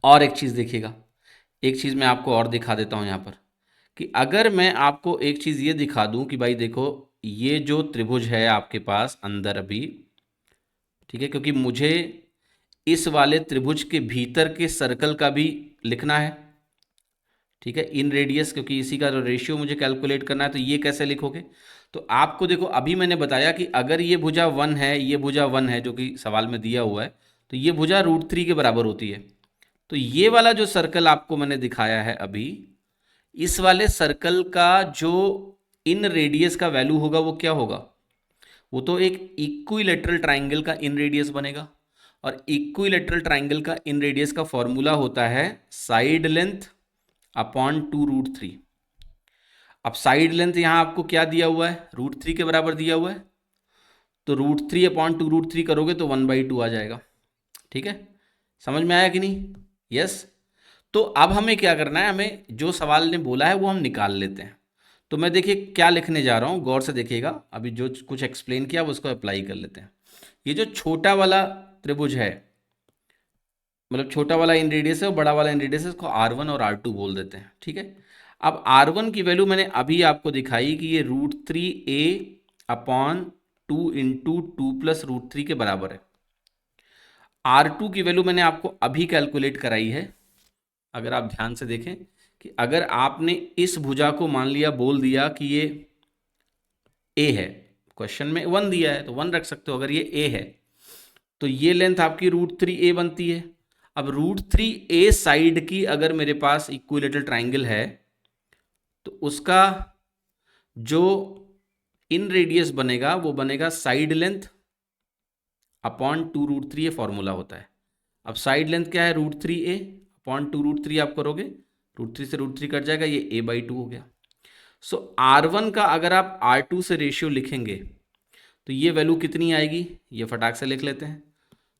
और एक चीज़ देखिएगा, एक चीज़ मैं आपको और दिखा देता हूँ यहाँ पर, कि अगर मैं आपको एक चीज़ ये दिखा दूँ कि भाई देखो ये जो त्रिभुज है आपके पास अंदर अभी, ठीक है, क्योंकि मुझे इस वाले त्रिभुज के भीतर के सर्कल का भी लिखना है, ठीक है, इन रेडियस, क्योंकि इसी का रेशियो मुझे कैलकुलेट करना है। तो ये कैसे लिखोगे, तो आपको देखो अभी मैंने बताया कि अगर ये भुजा 1 है, ये भुजा 1 है जो कि सवाल में दिया हुआ है, तो ये भुजा √3 के बराबर होती है। तो ये वाला जो सर्कल आपको मैंने दिखाया है अभी, इस वाले सर्कल का जो इन रेडियस का वैल्यू होगा वो क्या होगा, वो तो एक इक्विलेटरल ट्राइंगल का इन रेडियस बनेगा। और इक्विलेटरल ट्राइंगल का इन रेडियस का फॉर्मूला होता है साइड लेंथ अपॉन 2√3। अब साइड लेंथ यहां आपको क्या दिया हुआ है, √3 के बराबर दिया हुआ है, तो √3/2√3 करोगे तो 1/2 आ जाएगा। ठीक है, समझ में आया कि नहीं? यस। तो अब हमें क्या करना है, हमें जो सवाल ने बोला है वो हम निकाल लेते हैं। तो मैं देखिए क्या लिखने जा रहा हूँ, गौर से देखिएगा, अभी जो कुछ एक्सप्लेन किया वो उसको अप्लाई कर लेते हैं। ये जो छोटा वाला त्रिभुज है, मतलब छोटा वाला इन रेडियस है और बड़ा वाला इन रेडियस है, इसको R1 और R2 बोल देते हैं। ठीक है, अब R1 की वैल्यू मैंने अभी आपको दिखाई कि ये √3a/2 इंटू 2 प्लस √3 के बराबर है। R2 की वैल्यू मैंने आपको अभी कैलकुलेट कराई है। अगर आप ध्यान से देखें कि अगर आपने इस भुजा को मान लिया, बोल दिया कि ये a है, क्वेश्चन में 1 दिया है तो 1 रख सकते हो, अगर ये a है तो ये लेंथ आपकी √3a बनती है। अब √3a साइड की अगर मेरे पास इक्विलेटरल ट्राइंगल है तो उसका जो इन रेडियस बनेगा वो बनेगा साइड लेंथ अपॉन 2√3, ये फॉर्मूला होता है। अब साइड लेंथ क्या है, √3a अपॉन 2√3 आप करोगे, √3 से √3 कट जाएगा, ये a/2 हो गया। सो R1 का अगर आप R2 से रेशियो लिखेंगे तो ये वैल्यू कितनी आएगी, ये फटाक से लिख लेते हैं।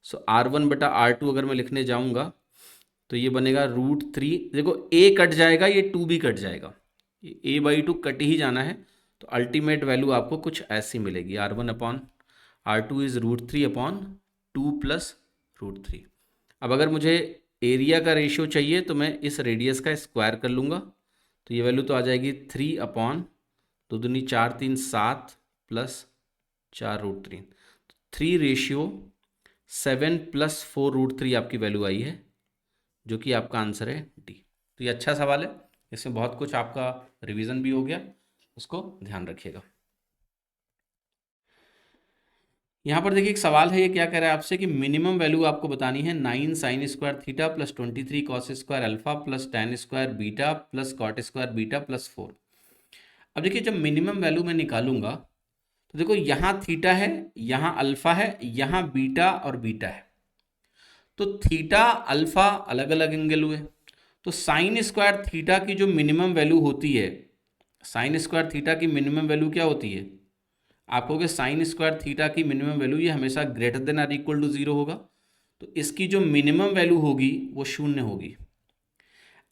सो R1/R2 अगर मैं लिखने जाऊंगा तो ये बनेगा √3, देखो a कट जाएगा, ये 2 भी कट जाएगा, ये a/2 कट ही जाना है, तो अल्टीमेट वैल्यू आपको कुछ ऐसी मिलेगी, R1/R2 इज √3/2 प्लस √3। अब अगर मुझे एरिया का रेशियो चाहिए तो मैं इस रेडियस का स्क्वायर कर लूँगा, तो ये वैल्यू तो आ जाएगी 3/2 दूनी 4 3 7 प्लस 4√3, 3/7 प्लस 4√3 आपकी वैल्यू आई है, जो कि आपका आंसर है डी। तो ये अच्छा सवाल है, इसमें बहुत कुछ आपका रिवीजन भी हो गया, उसको ध्यान रखिएगा। यहाँ पर देखिए एक सवाल है, ये क्या कह रहा है आपसे कि मिनिमम वैल्यू आपको बतानी है 9 sin square theta plus 23 cos square alpha plus tan square beta plus cot square beta plus 4। अब देखिए जब मिनिमम वैल्यू मैं निकालूंगा तो देखो यहाँ थीटा है, यहाँ अल्फा है, यहाँ बीटा और बीटा है, तो थीटा अल्फा अलग अलग एंगल हुए। तो साइन स्क्वायर थीटा की जो मिनिमम वैल्यू होती है, साइन स्क्वायर थीटा की मिनिमम वैल्यू क्या होती है, आप कहोगे साइन स्क्वायर थीटा की मिनिमम वैल्यू ये हमेशा greater than or equal to 0 होगा, तो इसकी जो मिनिमम वैल्यू होगी वो 0 होगी।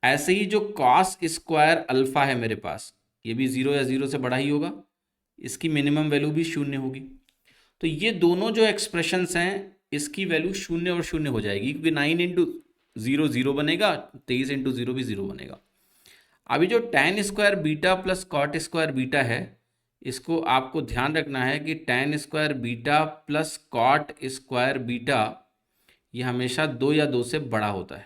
ऐसे ही जो कॉस स्क्वायर अल्फा है मेरे पास, ये भी 0 या 0 से बड़ा ही होगा, इसकी मिनिमम वैल्यू भी 0 होगी। तो ये दोनों जो एक्सप्रेशंस हैं इसकी वैल्यू 0 और 0 हो जाएगी, क्योंकि 9 इंटू 0 0 बनेगा, 23 इंटू 0 भी 0 बनेगा। अभी जो tan square beta plus cot square beta है, इसको आपको ध्यान रखना है कि tan square beta plus cot square beta ये हमेशा 2 या 2 से बड़ा होता है।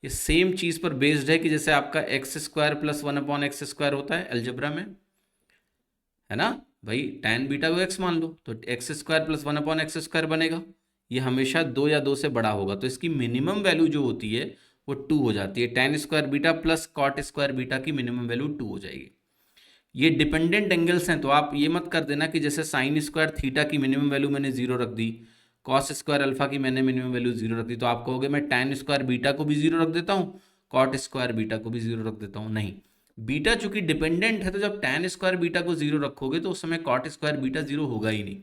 ये सेम चीज़ पर बेस्ड है कि जैसे आपका x square plus 1/x square होता है अलजेब्रा में, है ना भाई, tan बीटा को x मान लो तो x square plus 1/x square बनेगा, ये हमेशा 2 या 2 से बड़ा होगा, तो इसकी मिनिमम वैल्यू जो होती है वो 2 हो जाती है। tan square beta plus cot square beta की मिनिमम वैल्यू 2 हो जाएगी। ये डिपेंडेंट एंगल्स हैं, तो आप ये मत कर देना कि जैसे साइन स्क्वायर थीटा की मिनिमम वैल्यू मैंने 0 रख दी, कॉस स्क्वायर अल्फा की मैंने मिनिमम वैल्यू 0 रख दी, तो आप कहोगे मैं tan स्क्वायर बीटा को भी 0 रख देता हूँ, कॉट स्क्वायर बीटा को भी 0 रख देता हूँ। नहीं, बीटा चूंकि डिपेंडेंट है तो जब tan स्क्वायर बीटा को 0 रखोगे तो उस समय कॉट स्क्वायर बीटा 0 होगा ही नहीं।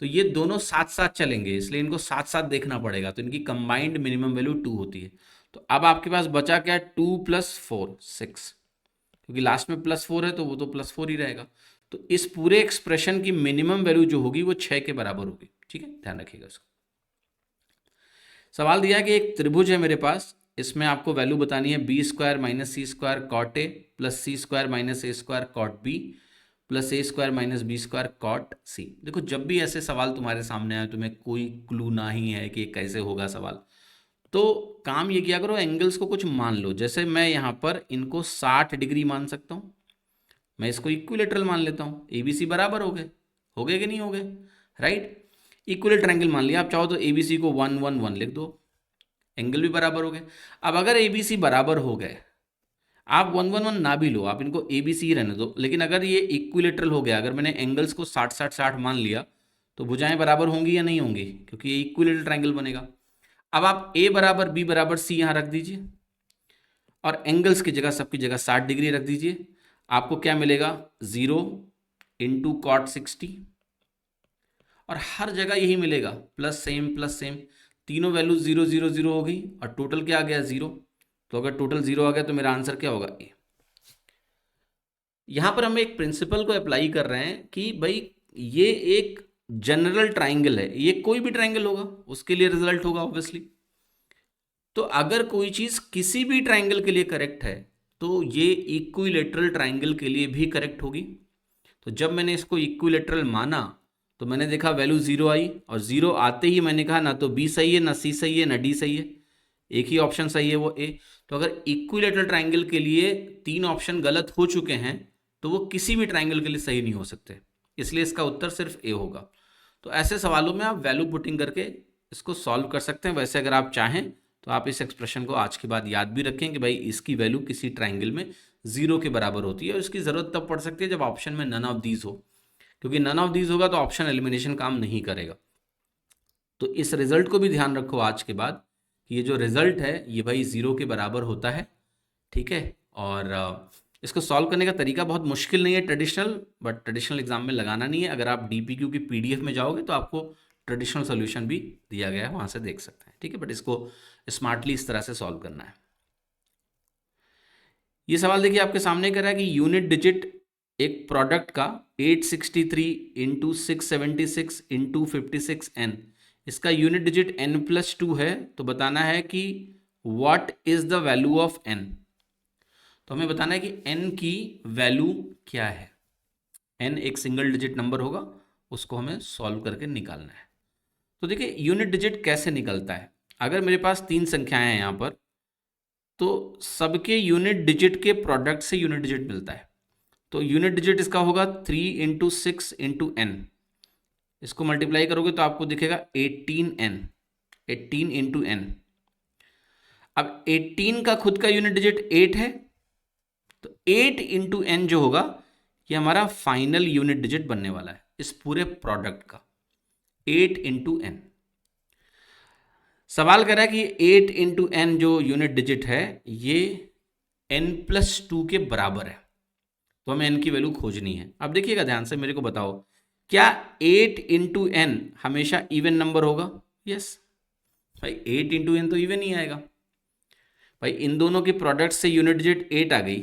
तो ये दोनों साथ साथ चलेंगे, इसलिए इनको साथ साथ देखना पड़ेगा, तो इनकी कंबाइंड मिनिमम वैल्यू 2 होती है। तो अब आपके पास बचा क्या, 2 + 4 6, क्योंकि लास्ट में +4 है तो वो तो +4 ही रहेगा। तो इस पूरे एक्सप्रेशन की मिनिमम वैल्यू जो होगी वो 6 के बराबर होगी। ठीक है, ध्यान रखिएगा इसको। सवाल दिया कि एक त्रिभुज है मेरे पास, इसमें आपको वैल्यू बतानी है b² - c² cot a plus c² - a² cot b plus a² - b² cot c। देखो जब भी ऐसे सवाल तुम्हारे सामने आए, तुम्हें कोई क्लू ना ही है कि कैसे होगा सवाल, तो काम ये किया करो, एंगल्स को कुछ मान लो। जैसे मैं यहाँ पर इनको 60 डिग्री मान सकता हूँ, मैं इसको इक्विलेटरल मान लेता हूँ, ABC बराबर हो गए कि नहीं हो गए, राइट। इक्विलेटरल ट्रायंगल मान लिया, आप चाहो तो ABC को 1 1 1 लिख दो, एंगल भी बराबर हो गए। अब अगर ABC बराबर हो गए, आप 1 1 1 ना भी लो, आप इनको ABC ही रहने दो, लेकिन अगर ये इक्विलेटरल हो गया, अगर मैंने एंगल्स को 60 60 60 मान लिया, तो भुजाएं बराबर होंगी या नहीं होंगी, क्योंकि ये इक्विलेटरल ट्रायंगल बनेगा। अब आप A बराबर B बराबर C यहाँ रख दीजिए, और एंगल्स की जगह सबकी जगह 60 डिग्री रख दीजिए। आपको क्या मिलेगा, 0 × cot 60, और हर जगह यही मिलेगा, प्लस सेम, तीनों वैल्यू 0 0 0 हो गई, और टोटल क्या आ गया, 0। तो अगर टोटल 0 आ गया तो मेरा आंसर क्या होगा, ए। यहां पर हम एक प्रिंसिपल को अप्लाई कर रहे हैं कि भाई ये एक जनरल ट्राइंगल है, ये कोई भी ट्राइंगल होगा उसके लिए रिजल्ट होगा ऑब्वियसली। तो अगर कोई चीज किसी भी ट्राइंगल के लिए करेक्ट है, तो ये इक्विलेटरल ट्राइंगल के लिए भी करेक्ट होगी। तो जब मैंने इसको इक्विलेटरल माना, तो मैंने देखा वैल्यू 0 आई, और 0 आते ही मैंने कहा ना तो B सही है, ना C सही है, ना D सही है, एक ही ऑप्शन सही है, वो A। तो अगर इक्विलेटरल ट्राइंगल के लिए 3 ऑप्शन गलत हो चुके हैं, तो वो किसी भी ट्राइंगल के लिए सही नहीं हो सकते, इसलिए इसका उत्तर सिर्फ A होगा। तो ऐसे सवालों में आप वैल्यू पुटिंग करके इसको सॉल्व कर सकते हैं। वैसे अगर आप चाहें तो आप इस एक्सप्रेशन को आज के बाद याद भी रखें कि भाई इसकी वैल्यू किसी ट्राइंगल में 0 के बराबर होती है, और इसकी ज़रूरत तब पड़ सकती है जब ऑप्शन में नन ऑफ दीज हो, क्योंकि नन ऑफ दीज होगा तो ऑप्शन एलिमिनेशन काम नहीं करेगा। तो इस रिजल्ट को भी ध्यान रखो आज के बाद कि ये जो रिजल्ट है ये भाई 0 के बराबर होता है। ठीक है, और इसको सॉल्व करने का तरीका बहुत मुश्किल नहीं है ट्रेडिशनल, बट ट्रेडिशनल एग्जाम में लगाना नहीं है। अगर आप DPQ की PDF में जाओगे तो आपको ट्रेडिशनल सोल्यूशन भी दिया गया है, वहाँ से देख सकते हैं। ठीक है, बट इसको स्मार्टली इस तरह से सॉल्व करना है। ये सवाल देखिए आपके सामने कह रहा है कि यूनिट डिजिट एक प्रोडक्ट का 863 × 676 × 56n, इसका यूनिट डिजिट n+2 है, तो बताना है कि what is the value of n। तो हमें बताना है कि n की वैल्यू क्या है। n एक सिंगल डिजिट नंबर होगा, उसको हमें सॉल्व करके निकालना है। तो देखिए यूनिट डिजिट कैसे निकलता है, अगर मेरे पास 3 संख्याएं हैं यहाँ पर, तो सबके यूनिट डिजिट के प्रोडक्ट से यूनिट डिजिट मिलता है। तो यूनिट डिजिट इसका होगा 3 × 6 × n, इसको मल्टीप्लाई करोगे तो आपको दिखेगा 18n, 18 × n। अब 18 का खुद का यूनिट डिजिट 8 है, तो 8 × n जो होगा ये हमारा फाइनल यूनिट डिजिट बनने वाला है इस पूरे प्रोडक्ट का, 8 × n। सवाल कर रहा है कि 8 × n जो यूनिट डिजिट है ये n+2 के बराबर है, तो हमें n की वैल्यू खोजनी है। अब देखिएगा ध्यान से, मेरे को बताओ क्या 8 × n हमेशा इवन नंबर होगा? यस भाई, 8 × n तो इवन ही आएगा। भाई इन दोनों के प्रोडक्ट से यूनिट डिजिट 8 आ गई,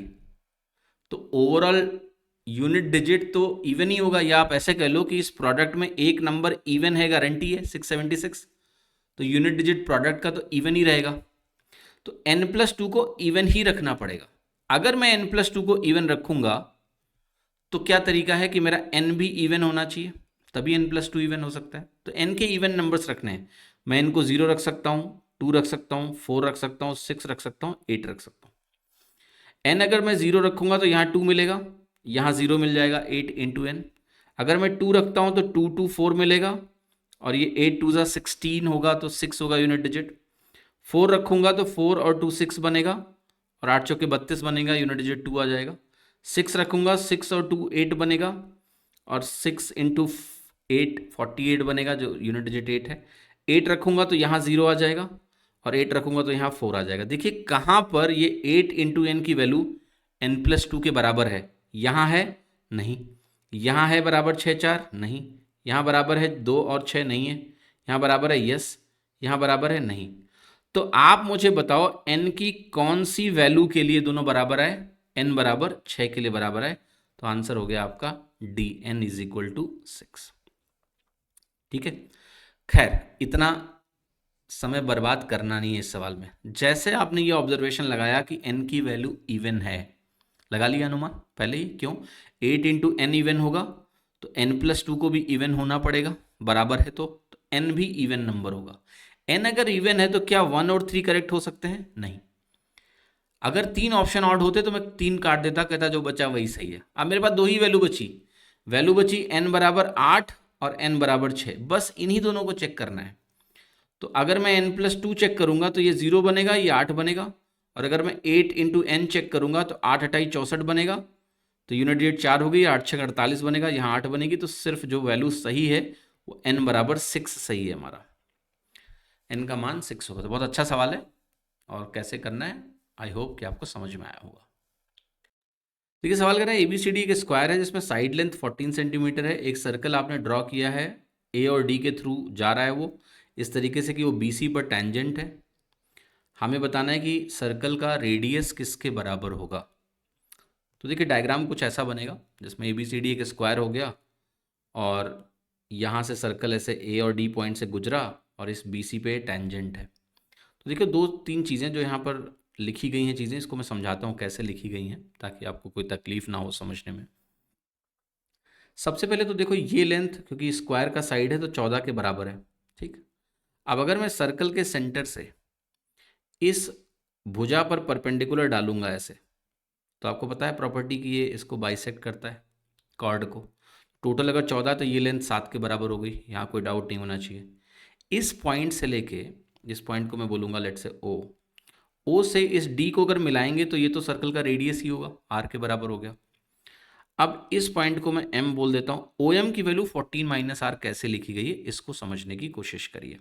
तो ओवरऑल यूनिट डिजिट तो इवन ही होगा, या आप ऐसे कह लो कि इस प्रोडक्ट में एक नंबर इवन है, गारंटी है 676, तो यूनिट डिजिट प्रोडक्ट का तो इवन ही रहेगा। तो n+2 को इवन ही रखना पड़ेगा। अगर मैं n+2 को इवन रखूंगा तो क्या तरीका है कि मेरा n भी इवन होना चाहिए, तभी n+2 इवन हो सकता है। तो n के इवन नंबर्स रखने हैं, मैं n को 0 रख सकता हूँ, 2 रख सकता हूँ, 4 रख सकता हूँ, 6 रख सकता हूँ, 8 रख सकता हूँ। n अगर मैं 0 रखूंगा तो यहाँ 2 मिलेगा, यहाँ 0 मिल जाएगा, 8 × n। अगर मैं 2 रखता हूँ तो 2 2 4 मिलेगा, और ये 8 2 16 होगा, तो 6 होगा यूनिट डिजिट। 4 रखूंगा तो 4 और 2 6 बनेगा, और 8 चौके 32 बनेगा, यूनिट डिजिट 2 आ जाएगा। 6 रखूंगा, 6 और 2 8 बनेगा, और 6 × 8 48 बनेगा, जो यूनिट डिजिट 8 है। 8 रखूंगा तो यहाँ 0 आ जाएगा, और 8 रखूंगा तो यहाँ 4 आ जाएगा। देखिए कहाँ पर ये 8 × n की वैल्यू n+2 के बराबर है, यहाँ है नहीं, यहाँ है बराबर 6 4 नहीं, यहाँ बराबर है 2 और 6 नहीं है, यहाँ बराबर है यस, यहाँ बराबर है नहीं। तो आप मुझे बताओ n की कौन सी वैल्यू के लिए दोनों बराबर है, n बराबर 6 के लिए बराबर है। तो आंसर हो गया आपका D, n is equal to 6। ठीक है, खैर इतना समय बर्बाद करना नहीं है इस सवाल में। जैसे आपने ये ऑब्जर्वेशन लगाया कि n की वैल्यू इवन है, लगा लिया अनुमान पहले ही, क्यों, 8 इंटू एन इवन होगा तो n+2 को भी इवन होना पड़ेगा, बराबर है तो n भी इवन नंबर होगा। n अगर इवन है तो क्या 1 और 3 करेक्ट हो सकते हैं? नहीं। अगर 3 ऑप्शन ऑड होते तो मैं 3 काट देता, कहता जो बचा वही सही है। अब मेरे पास 2 ही वैल्यू बची n बराबर 8 और n बराबर 6, बस इन्हीं दोनों को चेक करना है। तो अगर मैं n+2 चेक करूंगा तो ये 0 बनेगा, ये 8 बनेगा। और अगर मैं 8 इंटू एन चेक करूंगा तो 8 8 64 बनेगा, तो यूनिट डिजिट 4 हो गई, 8 6 48 बनेगा, यहाँ 8 बनेगी। तो सिर्फ जो वैल्यू सही है वो n बराबर 6 सही है हमारा, n का मान 6 होगा। तो बहुत अच्छा सवाल है, और कैसे करना है आई होप कि आपको समझ में आया होगा। देखिए सवाल कर रहा है ABCD एक स्क्वायर है जिसमें साइड लेंथ 14 सेंटीमीटर है। एक सर्कल आपने ड्रॉ किया है, A और D के थ्रू जा रहा है वो इस तरीके से कि वो BC पर टेंजेंट है। हमें बताना है कि सर्कल का रेडियस किसके बराबर होगा। तो देखिए डायग्राम कुछ ऐसा बनेगा जिसमें ABCD एक स्क्वायर हो गया, और यहाँ से सर्कल ऐसे A और D पॉइंट से गुजरा और इस BC पे टेंजेंट है। तो देखिए 2-3 चीज़ें जो यहाँ पर लिखी गई हैं चीज़ें, इसको मैं समझाता हूँ कैसे लिखी गई हैं ताकि आपको कोई तकलीफ ना हो समझने में। सबसे पहले तो देखो ये लेंथ, क्योंकि स्क्वायर का साइड है तो 14 के बराबर है। ठीक, अब अगर मैं सर्कल के सेंटर से इस भुजा पर परपेंडिकुलर डालूंगा ऐसे, तो आपको पता है प्रॉपर्टी की ये इसको बाइसेक्ट करता है कॉर्ड को। टोटल अगर 14 तो ये लेंथ 7 के बराबर हो गई, यहाँ कोई डाउट नहीं होना चाहिए। इस पॉइंट से लेके, जिस पॉइंट को मैं बोलूँगा लेट से ओ से इस डी को अगर मिलाएंगे तो ये तो सर्कल का रेडियस ही होगा, आर के बराबर हो गया। अब इस पॉइंट को मैं एम बोल देता हूँ। ओ एम की वैल्यू 14 माइनस आर कैसे लिखी गई है इसको समझने की कोशिश करिए।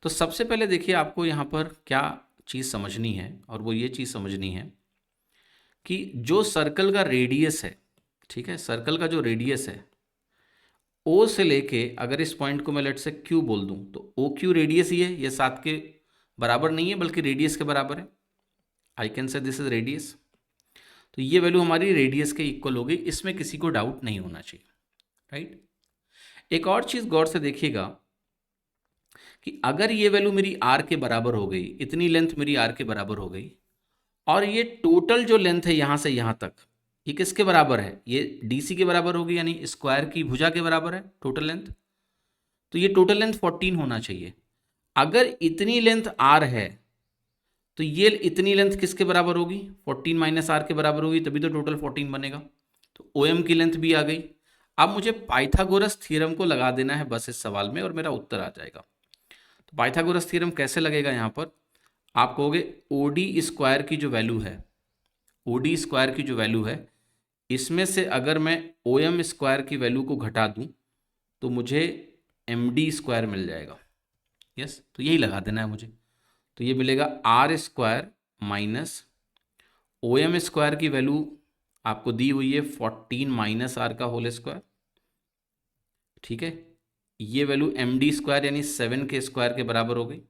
तो सबसे पहले देखिए आपको यहाँ पर क्या चीज़ समझनी है, और वो ये चीज़ समझनी है कि जो सर्कल का रेडियस है, ठीक है, सर्कल का जो रेडियस है ओ से लेके, अगर इस पॉइंट को मैं लेट से क्यू बोल दूं तो ओ क्यू रेडियस ही है, ये 7 के बराबर नहीं है बल्कि रेडियस के बराबर है। I can say this is radius. तो ये वैल्यू हमारी रेडियस के इक्वल हो गई, इसमें किसी को डाउट नहीं होना चाहिए, राइट। एक और चीज़ गौर से देखिएगा कि अगर ये वैल्यू मेरी आर के बराबर हो गई, इतनी लेंथ मेरी आर के बराबर हो गई, और ये टोटल जो लेंथ है यहाँ से यहाँ तक ये किसके बराबर है, ये DC के बराबर होगी, यानी स्क्वायर की भुजा के बराबर है टोटल लेंथ। तो ये टोटल लेंथ 14 होना चाहिए। अगर इतनी लेंथ आर है तो ये इतनी लेंथ किसके बराबर होगी, 14 माइनस आर के बराबर होगी, तभी तो टोटल 14 बनेगा। तो ओ एम की लेंथ भी आ गई। अब मुझे पाइथागोरस थ्योरम को लगा देना है बस इस सवाल में, और मेरा उत्तर आ जाएगा। तो पाइथागोरस थ्योरम कैसे लगेगा, यहाँ पर आप कहोगे ओडी स्क्वायर की जो वैल्यू है, ओडी स्क्वायर की जो वैल्यू है, इसमें से अगर मैं ओ एम स्क्वायर की वैल्यू को घटा दूं तो मुझे एम डी स्क्वायर मिल जाएगा। यस, तो यही लगा देना है मुझे। तो ये मिलेगा R square minus O M square की वैल्यू आपको दी हुई है 14 माइनस आर का होल स्क्वायर, ठीक है। ये वैल्यू एम डी स्क्वायर यानी 7 के स्क्वायर के बराबर हो गई।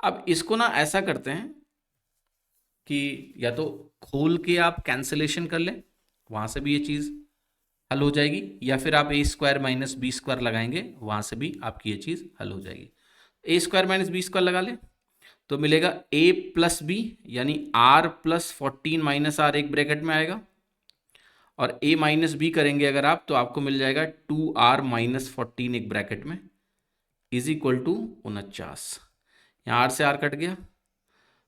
अब इसको ना ऐसा करते हैं कि या तो खोल के आप कैंसिलेशन कर लें, वहाँ से भी ये चीज़ हल हो जाएगी, या फिर आप a² - b² लगाएंगे, वहाँ से भी आपकी ये चीज़ हल हो जाएगी। a² - b² लगा लें तो मिलेगा a+b यानी r+14 माइनस आर एक ब्रैकेट में आएगा, और a-b करेंगे अगर आप तो आपको मिल जाएगा 2r-14 एक ब्रैकेट में इज इक्वल टू 49। यहाँ आर से आर कट गया,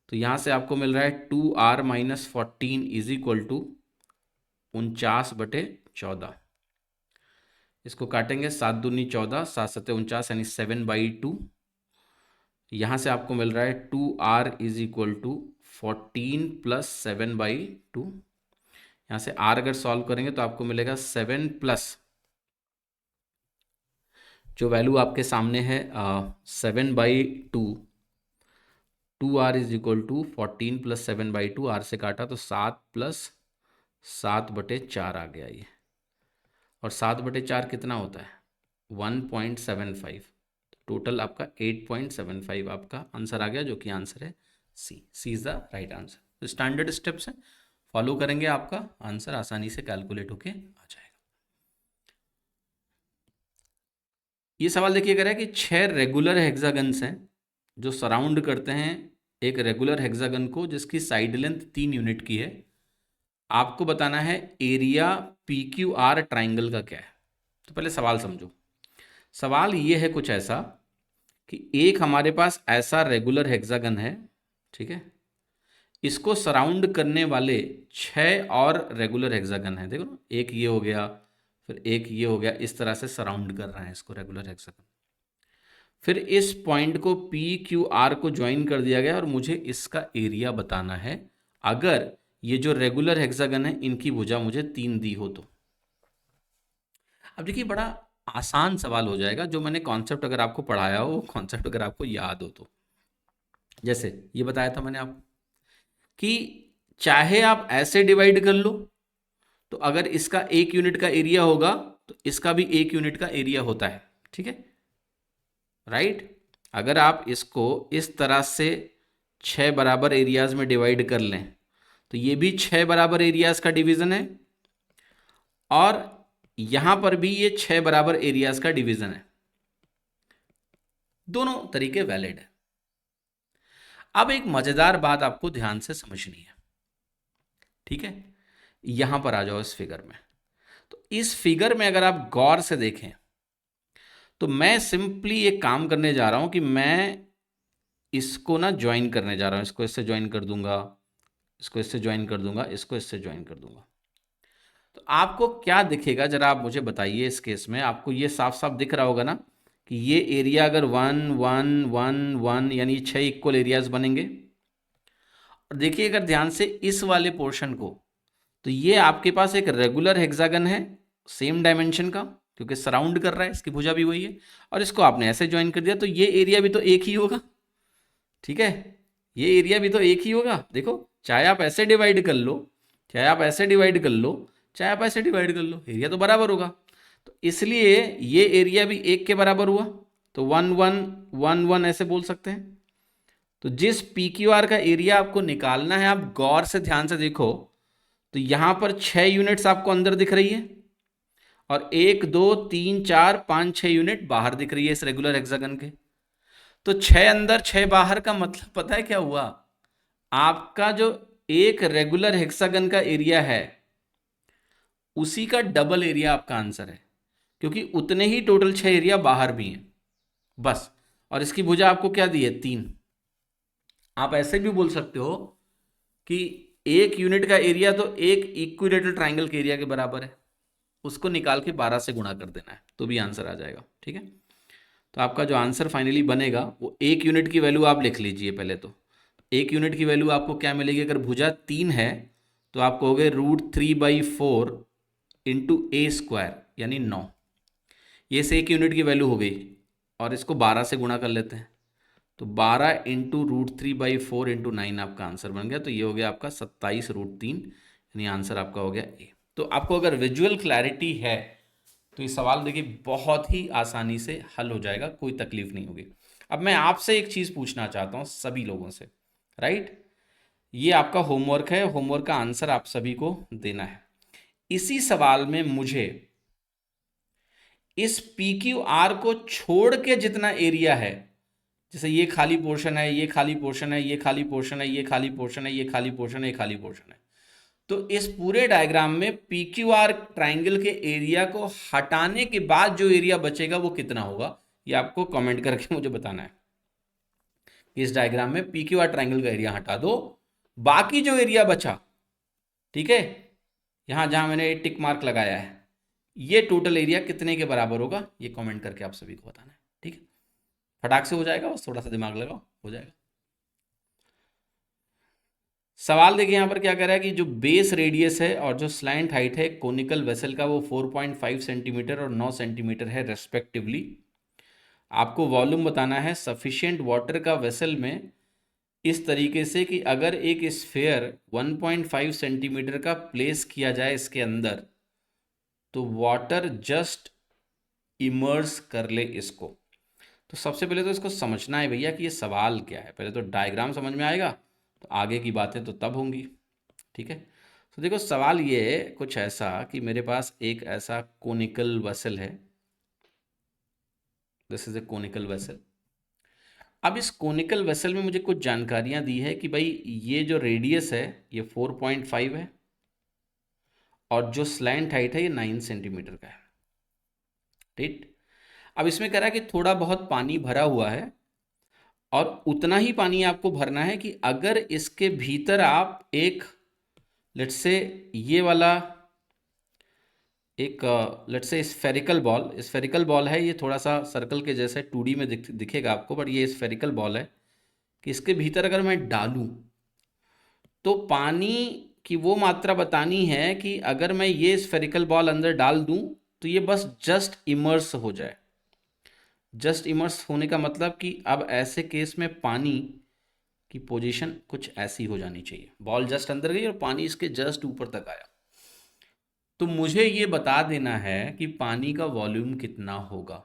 तो यहाँ से आपको मिल रहा है 2r-14 इज इक्वल टू 49/14। इसको काटेंगे, 7 दूनी 14, 7 सत्ते 49 यानी 7/2। यहाँ से आपको मिल रहा है 2r is equal to 14 plus 7/2। यहाँ से r अगर सॉल्व करेंगे तो आपको मिलेगा 7 प्लस जो वैल्यू आपके सामने है 7/2, 2r is equal to 14 plus 7/2, R से काटा तो 7 प्लस 7/4 आ गया ये, और 7/4 कितना होता है 1.75, टोटल आपका 8.75 आपका आंसर आ गया, जो कि आंसर है सी इज द राइट आंसर। तो स्टैंडर्ड स्टेप्स हैं, फॉलो करेंगे आपका आंसर आसानी से कैलकुलेट होके आ जाएगा। ये सवाल देखिए, कह रहा है कि 6 रेगुलर हेक्सागन्स हैं जो सराउंड करते हैं एक रेगुलर हेक्सागन को जिसकी साइड लेंथ 3 यूनिट की है। आपको बताना है area P Q R triangle का क्या है। तो पहले सवाल समझो। सवाल ये है कुछ ऐसा कि एक हमारे पास ऐसा रेगुलर हेक्सागन है, ठीक है, इसको सराउंड करने वाले 6 और रेगुलर हेक्सागन है। देखो ना, एक ये हो गया, फिर एक ये हो गया, इस तरह से सराउंड कर रहा है इसको रेगुलर हेक्सागन। फिर इस पॉइंट को पी क्यू आर को ज्वाइन कर दिया गया और मुझे इसका एरिया बताना है अगर ये जो रेगुलर हेक्सागन है इनकी भुजा मुझे 3 दी हो तो। अब देखिए, बड़ा आसान सवाल हो जाएगा जो मैंने कॉन्सेप्ट अगर आपको पढ़ाया हो, कॉन्सेप्ट अगर आपको याद हो तो। जैसे ये बताया था मैंने आपको कि चाहे आप ऐसे डिवाइड कर लो, तो अगर इसका 1 यूनिट का एरिया होगा तो इसका भी 1 यूनिट का एरिया होता है, ठीक है, राइट। अगर आप इसको इस तरह से 6 बराबर एरियाज में डिवाइड कर लें तो ये भी 6 बराबर एरियाज का डिवीजन है और यहां पर भी ये 6 बराबर एरियाज का डिवीजन है। दोनों तरीके वैलिड है। अब एक मजेदार बात आपको ध्यान से समझनी है, ठीक है। यहां पर आ जाओ इस फिगर में। तो इस फिगर में अगर आप गौर से देखें तो मैं सिंपली एक काम करने जा रहा हूं कि मैं इसको ना ज्वाइन करने जा रहा हूं। इसको इससे ज्वाइन कर दूंगा, इसको इससे ज्वाइन कर दूंगा, इसको इससे ज्वाइन कर दूंगा। तो आपको क्या दिखेगा जरा आप मुझे बताइए। इस केस में आपको ये साफ साफ दिख रहा होगा ना कि ये एरिया अगर 1 1 1 1 यानी 6 इक्वल एरियाज बनेंगे। और देखिए अगर ध्यान से इस वाले पोर्शन को, तो ये आपके पास एक रेगुलर हेक्सागन है सेम डायमेंशन का, क्योंकि सराउंड कर रहा है, इसकी भुजा भी वही है, और इसको आपने ऐसे ज्वाइन कर दिया तो ये एरिया भी तो एक ही होगा, ठीक है, ये एरिया भी तो एक ही होगा। देखो, चाहे आप ऐसे डिवाइड कर लो, चाहे आप ऐसे डिवाइड कर लो, चाहे आप ऐसे डिवाइड कर लो, एरिया तो बराबर होगा। तो इसलिए ये एरिया भी 1 के बराबर हुआ, तो 1 1 1 1 ऐसे बोल सकते हैं। तो जिस पी क्यू आर का एरिया आपको निकालना है, आप गौर से ध्यान से देखो, तो यहां पर 6 यूनिट्स आपको अंदर दिख रही है और 1 2 3 4 5 6 यूनिट बाहर दिख रही है इस रेगुलर हेक्सागन के। तो 6 अंदर 6 बाहर का मतलब पता है क्या हुआ? आपका जो एक रेगुलर हेक्सागन का एरिया है उसी का डबल एरिया आपका आंसर है, क्योंकि उतने ही टोटल 6 एरिया बाहर भी हैं बस। और इसकी भुजा आपको क्या दी है? 3। आप ऐसे भी बोल सकते हो कि 1 यूनिट का एरिया तो एक इक्विलेटरल ट्राइंगल के एरिया के बराबर है, उसको निकाल के 12 से गुणा कर देना है तो भी आंसर आ जाएगा, ठीक है। तो आपका जो आंसर फाइनली बनेगा वो 1 यूनिट की वैल्यू आप लिख लीजिए पहले। तो 1 यूनिट की वैल्यू आपको क्या मिलेगी? अगर भुजा 3 है तो आप कहोगे √3/4 इंटू ए स्क्वायर यानी 9। ये से 1 यूनिट की वैल्यू हो गई और इसको 12 से गुणा कर लेते हैं, तो 12 इंटू √3/4 इंटू 9 आपका आंसर बन गया। तो ये हो गया आपका 27√3, यानी आंसर आपका हो गया ए। तो आपको अगर विजुअल क्लैरिटी है तो ये सवाल देखिए बहुत ही आसानी से हल हो जाएगा, कोई तकलीफ नहीं होगी। अब मैं आपसे एक चीज़ पूछना चाहता हूँ सभी लोगों से, राइट। ये आपका होमवर्क है, होमवर्क का आंसर आप सभी को देना है। इसी सवाल में मुझे इस पी क्यू आर को छोड़ के जितना एरिया है, जैसे ये खाली पोर्शन है, ये खाली पोर्शन है, ये खाली पोर्शन है, ये खाली पोर्शन है, ये खाली पोर्शन है, ये खाली पोर्शन है, तो इस पूरे डायग्राम में पी क्यू आर ट्राइंगल के एरिया को हटाने के बाद जो एरिया बचेगा वो कितना होगा, ये आपको कमेंट करके मुझे बताना है। इस डायग्राम में पी क्यू आर ट्राइंगल का एरिया हटा दो, बाकी जो एरिया बचा, ठीक है, यहां जहां मैंने टिक मार्क लगाया है, ये टोटल एरिया कितने के बराबर होगा, ये कमेंट करके आप सभी को बताना है, ठीक है। फटाक से हो जाएगा, बस थोड़ा सा दिमाग लगाओ, हो जाएगा। सवाल देखिए यहाँ पर क्या कह रहा है कि जो बेस रेडियस है और जो स्लैंट हाइट है कोनिकल वेसल का वो 4.5 सेंटीमीटर और 9 सेंटीमीटर है रेस्पेक्टिवली। आपको वॉल्यूम बताना है सफिशिएंट वाटर का वेसल में इस तरीके से कि अगर एक स्फेयर 1.5 सेंटीमीटर का प्लेस किया जाए इसके अंदर तो वाटर जस्ट इमर्स कर ले इसको। तो सबसे पहले तो इसको समझना है भैया कि ये सवाल क्या है। पहले तो डायग्राम समझ में आएगा तो आगे की बातें तो तब होंगी। ठीक है, तो देखो सवाल ये है कुछ ऐसा कि मेरे पास एक ऐसा कोनिकल वेसल है। This is a conical vessel. अब इस कोनिकल वेसल में मुझे कुछ जानकारियां दी है कि भाई ये जो रेडियस है ये 4.5 है और जो स्लैंट हाइट है ये 9 सेंटीमीटर का है। ठीक, अब इसमें कह रहा है कि थोड़ा बहुत पानी भरा हुआ है और उतना ही पानी आपको भरना है कि अगर इसके भीतर आप एक लेट्स से ये वाला एक लेट्स से स्फेरिकल बॉल है, ये थोड़ा सा सर्कल के जैसे 2D में दिखेगा आपको, बट ये स्फेरिकल बॉल है कि इसके भीतर अगर मैं डालूं तो पानी की वो मात्रा बतानी है कि अगर मैं ये स्फेरिकल बॉल अंदर डाल दूं तो ये बस जस्ट इमर्स हो जाए। जस्ट इमर्स होने का मतलब कि अब ऐसे केस में पानी की पोजीशन कुछ ऐसी हो जानी चाहिए। बॉल जस्ट अंदर गई और पानी इसके जस्ट ऊपर तक आया। तो मुझे ये बता देना है कि पानी का वॉल्यूम कितना होगा।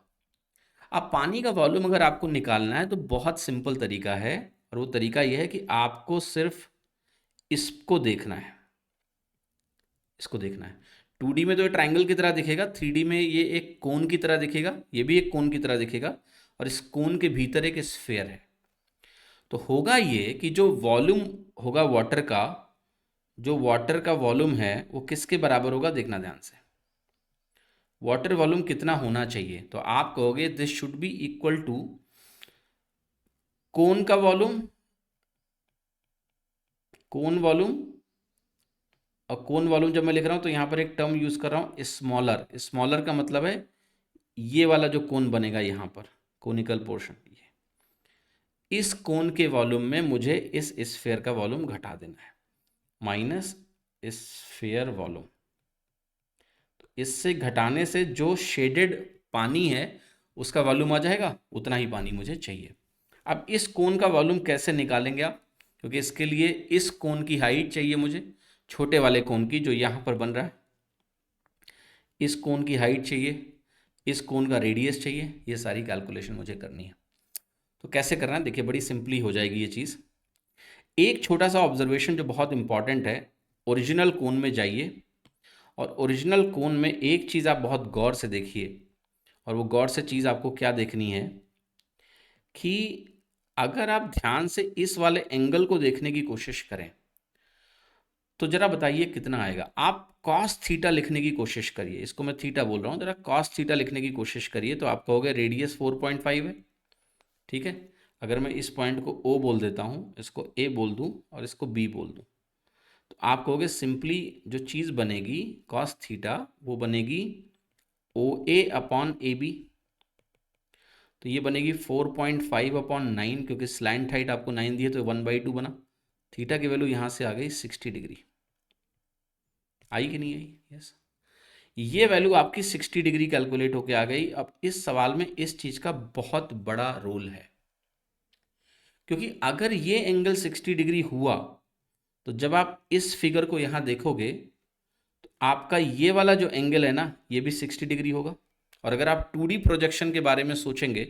अब पानी का वॉल्यूम अगर आपको निकालना है तो बहुत सिंपल तरीका है, और वो तरीका ये है कि आपको सिर्फ इसको देखना है। इसको देखना है। 2D में तो ये ट्रायंगल की तरह दिखेगा, 3D में ये एक कोन की तरह दिखेगा, ये भी एक कोन की तरह दिखेगा, और इस कोन के भीतर एक स्फीयर है। तो होगा ये कि जो वॉल्यूम होगा वाटर का, जो वाटर का वॉल्यूम है वो किसके बराबर होगा, देखना ध्यान से। वाटर वॉल्यूम कितना होना चाहिए, तो आप कहोगे this should be equal to cone का वॉल्यूम, कोन वॉल्यूम, और कोन वॉल्यूम जब मैं लिख रहा हूं तो यहां पर एक टर्म यूज कर रहा हूं स्मॉलर। स्मॉलर का मतलब है ये वाला जो कोन बनेगा यहां पर, कोनिकल पोर्शन, ये इस कोन के वॉल्यूम में मुझे इस स्फीयर का वॉल्यूम घटा देना है, माइनस स्फीयर वॉल्यूम। तो इससे घटाने से जो शेडेड पानी है उसका वॉल्यूम आ जाएगा, उतना ही पानी मुझे चाहिए। अब इस कोन का वॉल्यूम कैसे निकालेंगे आप, क्योंकि इसके लिए इस कोन की हाइट चाहिए मुझे, छोटे वाले कोन की जो यहाँ पर बन रहा है, इस कोन की हाइट चाहिए, इस कोन का रेडियस चाहिए, ये सारी कैलकुलेशन मुझे करनी है। तो कैसे करना है देखिए, बड़ी सिंपली हो जाएगी ये चीज़। एक छोटा सा ऑब्जर्वेशन जो बहुत इंपॉर्टेंट है, ओरिजिनल कोन में जाइए और ओरिजिनल कोन में एक चीज़ आप बहुत गौर से देखिए, और वो गौर से चीज़ आपको क्या देखनी है कि अगर आप ध्यान से इस वाले एंगल को देखने की कोशिश करें तो जरा बताइए कितना आएगा। आप कॉस थीटा लिखने की कोशिश करिए, इसको मैं थीटा बोल रहा हूँ, जरा कॉस थीटा लिखने की कोशिश करिए तो आप कहोगे रेडियस 4.5 है। ठीक है, अगर मैं इस पॉइंट को O बोल देता हूँ, इसको A बोल दूँ और इसको B बोल दूँ, तो आप कहोगे सिंपली जो चीज़ बनेगी कॉस थीटा वो बनेगी OA अपॉन AB। तो ये बनेगी 4.5 अपॉन 9, क्योंकि स्लैंट हाइट आपको 9 दी है तो 1/2 बना। थीटा की वैल्यू यहाँ से आ गई 60 डिग्री। आई कि नहीं आई? यस, ये वैल्यू आपकी 60 डिग्री कैलकुलेट होके आ गई। अब इस सवाल में इस चीज़ का बहुत बड़ा रोल है, क्योंकि अगर ये एंगल 60 डिग्री हुआ तो जब आप इस फिगर को यहाँ देखोगे तो आपका ये वाला जो एंगल है ना ये भी 60 डिग्री होगा। और अगर आप 2D प्रोजेक्शन के बारे में सोचेंगे,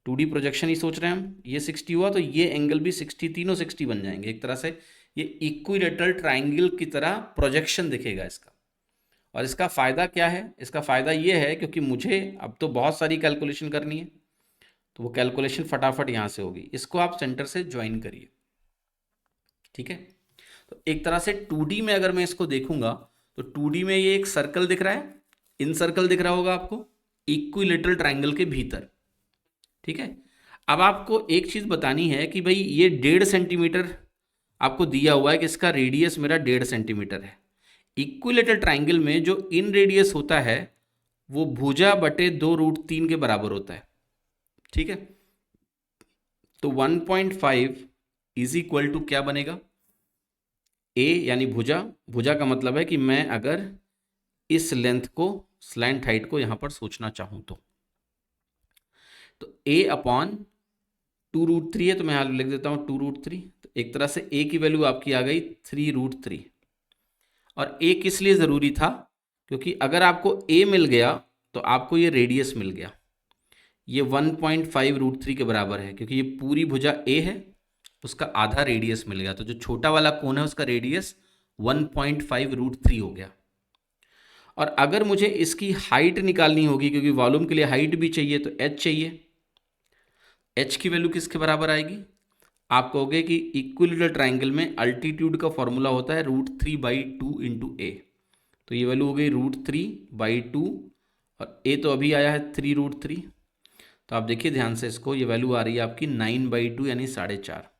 2D प्रोजेक्शन ही सोच रहे हैं हम, ये 60 हुआ तो ये एंगल भी 60, तीनों 60 बन जाएंगे। एक तरह से ये इक्विलेटरल ट्राइंगल की तरह प्रोजेक्शन दिखेगा इसका। और इसका फ़ायदा क्या है, इसका फ़ायदा ये है क्योंकि मुझे अब तो बहुत सारी कैलकुलेशन करनी है, तो वो कैलकुलेशन फटाफट यहाँ से होगी। इसको आप सेंटर से ज्वाइन करिए। ठीक है, तो एक तरह से 2D में अगर मैं इसको देखूंगा तो 2D में ये एक सर्कल दिख रहा है, इन सर्कल दिख रहा होगा आपको इक्विलेटरल ट्राइंगल के भीतर। ठीक है, अब आपको एक चीज़ बतानी है कि भाई ये 1.5 सेंटीमीटर आपको दिया हुआ है कि इसका रेडियस मेरा 1.5 सेंटीमीटर है। इक्विलेटरल ट्राइंगल में जो इन रेडियस होता है वो भुजा बटे 2√3 के बराबर होता है। ठीक है, तो 1.5 इज इक्वल टू क्या बनेगा, ए यानी भुजा। भुजा का मतलब है कि मैं अगर इस लेंथ को, स्लैंट हाइट को यहां पर सोचना चाहूं तो ए अपॉन 2√3 है, तो मैं यहां लिख देता हूं 2√3। तो एक तरह से ए की वैल्यू आपकी आ गई 3√3। और ए किस लिए ज़रूरी था, क्योंकि अगर आपको ए मिल गया तो आपको ये रेडियस मिल गया, ये 1.5 √3 के बराबर है, क्योंकि ये पूरी भुजा ए है, उसका आधा रेडियस मिल गया, तो जो छोटा वाला कोण है उसका रेडियस 1.5 √3 हो गया। और अगर मुझे इसकी हाइट निकालनी होगी, क्योंकि वॉल्यूम के लिए हाइट भी चाहिए, तो एच चाहिए। एच की वैल्यू किसके बराबर आएगी? आप कहोगे कि इक्विलेटरल ट्राइंगल में अल्टीट्यूड का फॉर्मूला होता है √3/2 इंटू ए, तो ये वैल्यू हो गई √3/2, और ए तो अभी आया है 3√3, तो आप देखिए ध्यान से इसको, ये वैल्यू आ रही है आपकी 9/2 यानी 4.5।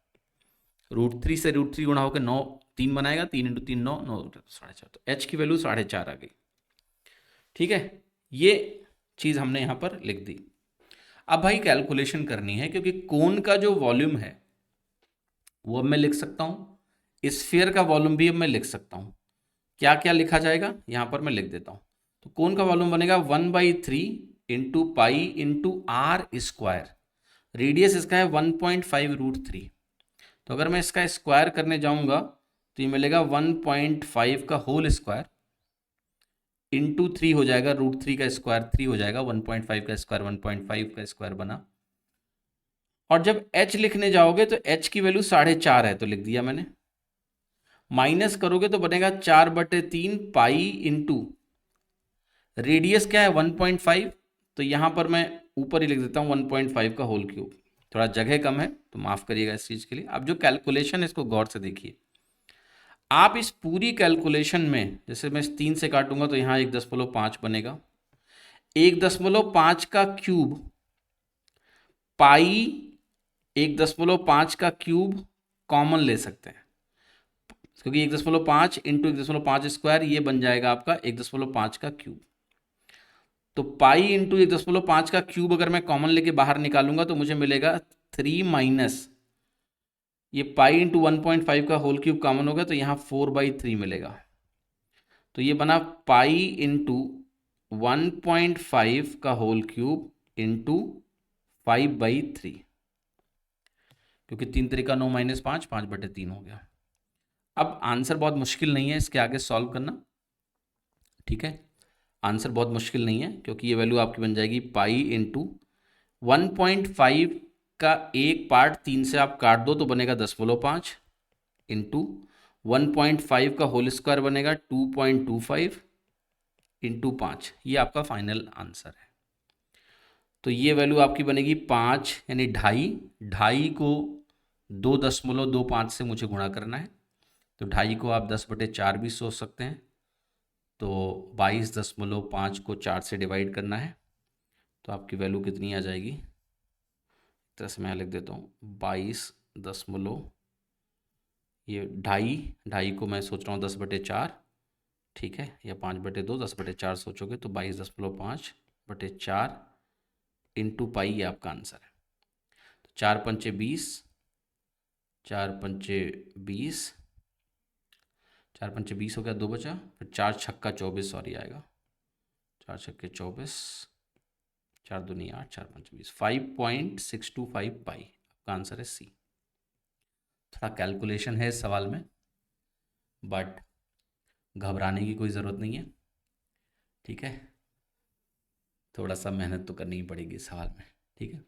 √3 से √3 गुणा होकर 9, 3 बनाएगा, 3 × 3 9, 9 4.5, तो एच की वैल्यू 4.5 आ गई। ठीक है, ये चीज़ हमने यहाँ पर लिख दी। अब भाई कैलकुलेशन करनी है, क्योंकि कोन का जो वॉल्यूम है वो अब मैं लिख सकता हूँ, स्फीयर का वॉल्यूम भी अब मैं लिख सकता हूँ। क्या क्या लिखा जाएगा यहाँ पर मैं लिख देता हूँ। तो कोन का वॉल्यूम बनेगा 1/3 into pi into R square, radius इसका है 1.5 √3, तो अगर मैं इसका स्क्वायर करने जाऊँगा तो ये मिलेगा 1.5 का होल स्क्वायर इंटू 3 हो जाएगा, √3 का स्क्वायर 3 हो जाएगा, 1.5 का स्क्वायर 1.5 का स्क्वायर बना। और जब h लिखने जाओगे तो h की वैल्यू 4.5 है, तो लिख दिया मैंने। माइनस करोगे तो बनेगा 4/3 पाई इंटू रेडियस क्या है 1.5, तो यहां पर मैं ऊपर ही लिख देता हूं 1.5 का होल क्यूब, थोड़ा जगह कम है तो माफ करिएगा इस चीज के लिए। अब जो कैलकुलेशन है इसको गौर से देखिए। आप इस पूरी कैलकुलेशन में, जैसे मैं 3 से काटूंगा तो यहाँ 1.5 बनेगा, 1.5 का क्यूब पाई 1.5 का क्यूब कॉमन ले सकते हैं, क्योंकि 1.5 इंटू 1.5 स्क्वायर ये बन जाएगा आपका 1.5 का क्यूब। तो पाई इंटू 1.5 का क्यूब अगर मैं कॉमन लेके बाहर निकालूंगा तो मुझे मिलेगा 3 माइनस ये पाई इंटू 1.5 का होल क्यूब कॉमन होगा, तो यहाँ 4/3 मिलेगा, तो ये बना पाई इंटू 1.5 का होल क्यूब इंटू 5/3, क्योंकि 3 3 9 -5, 5/3 हो गया। अब आंसर बहुत मुश्किल नहीं है इसके आगे सॉल्व करना, ठीक है, आंसर बहुत मुश्किल नहीं है, क्योंकि ये वैल्यू आपकी बन जाएगी पाई इंटू 1.5 का एक पार्ट 3 से आप काट दो तो बनेगा 10.5 इंटू 1.5 का होल स्क्वायर बनेगा 2.25 इंटू 5, ये आपका फाइनल आंसर है। तो ये वैल्यू आपकी बनेगी 5 यानी 2.5 को 2.25 से मुझे गुणा करना है, तो 2.5 को आप 10/4 भी सोच सकते हैं, तो 22.5 को 4 से डिवाइड करना है, तो आपकी वैल्यू कितनी आ जाएगी, इस तरह से मैं लिख देता हूँ 22 दशमलव, ये 2.5 को मैं सोच रहा हूँ 10/4, ठीक है, या 5/2, 10/4 सोचोगे तो 22.5/4 इंटू पाई, ये आपका आंसर है। तो 4 पंचे 20, 4 पंचे 20, 4 पंचे 20 हो गया, 2 बचा, फिर 4 छक्का 24 सॉरी आएगा, 4 छक्के 24, 4 दूनी 8, 4 पंचे 20, 5.625 पाई, आपका आंसर है सी। थोड़ा कैलकुलेशन है इस सवाल में, बट घबराने की कोई ज़रूरत नहीं है, ठीक है, थोड़ा सा मेहनत तो करनी ही पड़ेगी इस सवाल में, ठीक है।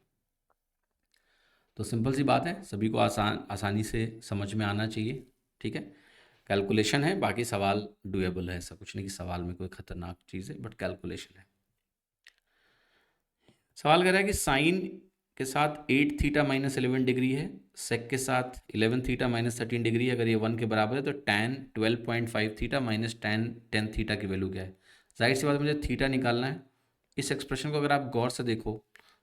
तो सिंपल सी बात है, सभी को आसानी से समझ में आना चाहिए, ठीक है। कैलकुलेशन है, बाकी सवाल डुएबल है, ऐसा कुछ नहीं कि सवाल में कोई खतरनाक चीज़ है, बट कैलकुलेशन है। सवाल कह रहा है कि साइन के साथ 8 थीटा -11 डिग्री है, सेक के साथ 11 थीटा -13 डिग्री, अगर ये 1 के बराबर है तो tan 12.5 थीटा tan 10 थीटा की वैल्यू क्या है। जाहिर सी बात मुझे थीटा निकालना है। इस एक्सप्रेशन को अगर आप गौर से देखो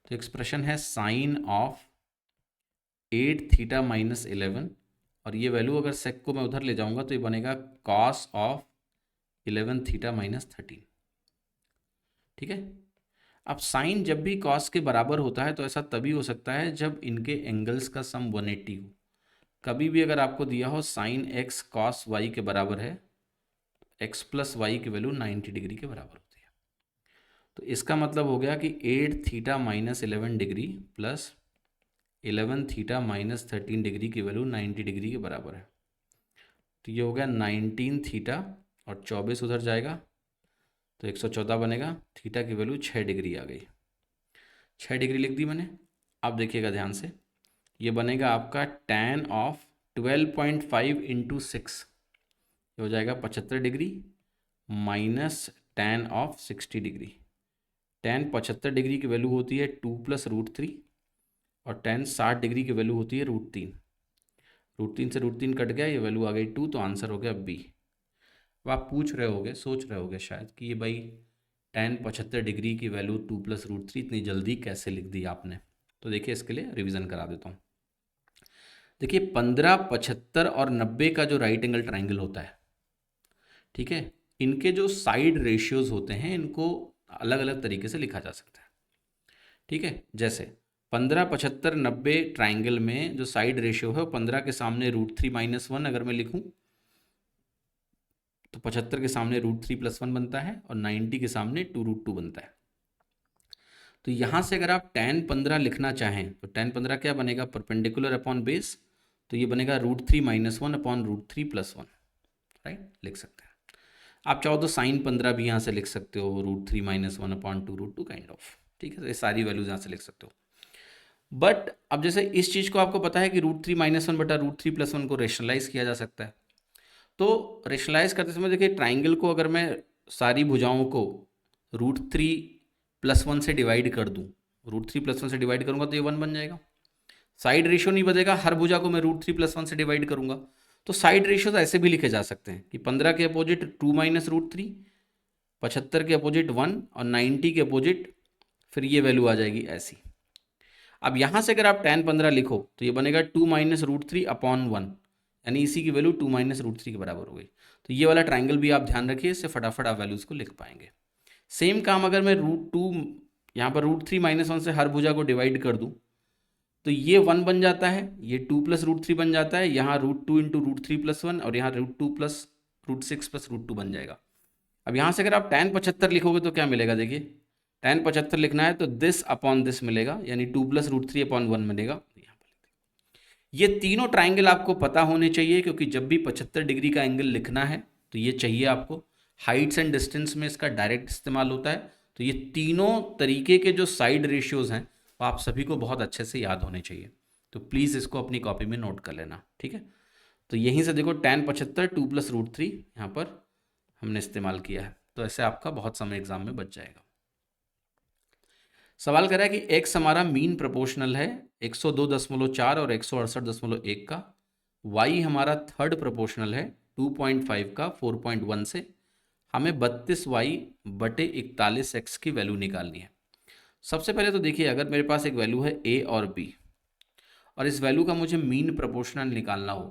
तो एक्सप्रेशन है साइन ऑफ 8 थीटा -11, और ये वैल्यू अगर सेक को मैं उधर ले जाऊंगा तो ये बनेगा कॉस ऑफ 11 थीटा -13, ठीक है। अब साइन जब भी कॉस के बराबर होता है तो ऐसा तभी हो सकता है जब इनके एंगल्स का सम 180 हो। कभी भी अगर आपको दिया हो साइन एक्स कॉस वाई के बराबर है, एक्स प्लस वाई की वैल्यू 90 डिग्री के बराबर होती है, तो इसका मतलब हो गया कि 8 theta -11 degree plus 11 theta -13 degree की वैल्यू 90 डिग्री के बराबर है, तो ये हो गया 19 थीटा और 24 उधर जाएगा तो 114 बनेगा, थीटा की वैल्यू 6 डिग्री आ गई, 6 डिग्री लिख दी मैंने। अब देखिएगा ध्यान से, ये बनेगा आपका tan ऑफ 12.5 इंटू 6, ये हो जाएगा 75 degree minus tan of 60 degree. tan 75 degree की वैल्यू होती है 2 प्लस √3 और tan 60 डिग्री की वैल्यू होती है √3। √3 से √3 कट गया, ये वैल्यू आ गई 2, तो आंसर हो गया बी। अब आप पूछ रहे होगे, सोच रहे होगे शायद कि ये भाई tan 75 डिग्री की वैल्यू 2 प्लस √3 इतनी जल्दी कैसे लिख दी आपने। तो देखिए इसके लिए रिवीजन करा देता हूँ। देखिए 15, 75 और 90 का जो राइट एंगल ट्राइंगल होता है, ठीक है, इनके जो साइड रेशियोज होते हैं इनको अलग अलग तरीके से लिखा जा सकता है। ठीक है, जैसे 15, 75, 90 ट्राइंगल में जो साइड रेशियो है वो 15 के सामने √3 - 1 अगर मैं लिखूं तो 75 के सामने √3 + 1 बनता है और 90 के सामने 2√2 बनता है। तो यहाँ से अगर आप tan 15 लिखना चाहें तो tan 15 क्या बनेगा, परपेंडिकुलर अपॉन बेस, तो ये बनेगा √3 - 1 अपॉन √3 + 1, राइट, लिख सकते हैं। आप चाहो तो sin 15 भी यहाँ से लिख सकते हो, √3 - 1 अपॉन 2√2 काइंड ऑफ, ठीक है, ये सारी वैल्यूज यहाँ से लिख सकते हो। बट अब जैसे इस चीज़ को आपको पता है कि √3 - 1 बटा √3 + 1 को रेशनलाइज किया जा सकता है। तो रेशनलाइज करते समय देखिए ट्राइंगल को अगर मैं सारी भुजाओं को √3 + 1 से डिवाइड कर दूं, √3 + 1 से डिवाइड करूंगा तो ये 1 बन जाएगा। साइड रेशियो नहीं बदलेगा, हर भुजा को मैं √3 + 1 से डिवाइड करूंगा। तो साइड रेशियोज ऐसे भी लिखे जा सकते हैं कि 15 के अपोजिट 2 - √3, 75 के अपोजिट 1 और 90 के अपोजिट फिर ये वैल्यू आ जाएगी ऐसी। अब यहाँ से अगर आप tan 15 लिखो तो ये बनेगा 2 - √3 अपॉन 1, यानी इसी की वैल्यू 2 - √3 के बराबर हो गई। तो ये वाला ट्राइंगल भी आप ध्यान रखिए, इससे फटाफट आप वैल्यूज़ को लिख पाएंगे। सेम काम अगर मैं √2 यहाँ पर √3 - 1 से हर भुजा को डिवाइड कर दूँ तो ये 1 बन जाता है, ये 2 + √3 बन जाता है, यहाँ √2 × √3 + 1 और यहाँ √2 + √6 + √2 बन जाएगा। अब यहाँ से अगर आप tan 75 लिखोगे तो क्या मिलेगा, देखिए tan 75 लिखना है तो दिस अपॉन दिस मिलेगा, यानी 2 + √3 अपॉन 1 मिलेगा। ये तीनों ट्राइंगल आपको पता होने चाहिए, क्योंकि जब भी 75 डिग्री का एंगल लिखना है तो ये चाहिए आपको। हाइट्स एंड डिस्टेंस में इसका डायरेक्ट इस्तेमाल होता है। तो ये तीनों तरीके के जो साइड रेशियोज हैं वो आप सभी को बहुत अच्छे से याद होने चाहिए। तो प्लीज़ इसको अपनी कॉपी में नोट कर लेना, ठीक है। तो यहीं से देखो tan 75 2 + √3 यहाँ पर हमने इस्तेमाल किया है, तो ऐसे आपका बहुत समय एग्जाम में बच जाएगा। सवाल कर रहा है कि x हमारा मीन प्रोपोर्शनल है 102.4 और 168.1 का, y हमारा थर्ड प्रोपोर्शनल है 2.5 का 4.1 से, हमें 32y बटे 41x की वैल्यू निकालनी है। सबसे पहले तो देखिए अगर मेरे पास एक वैल्यू है a और b और इस वैल्यू का मुझे मीन प्रोपोर्शनल निकालना हो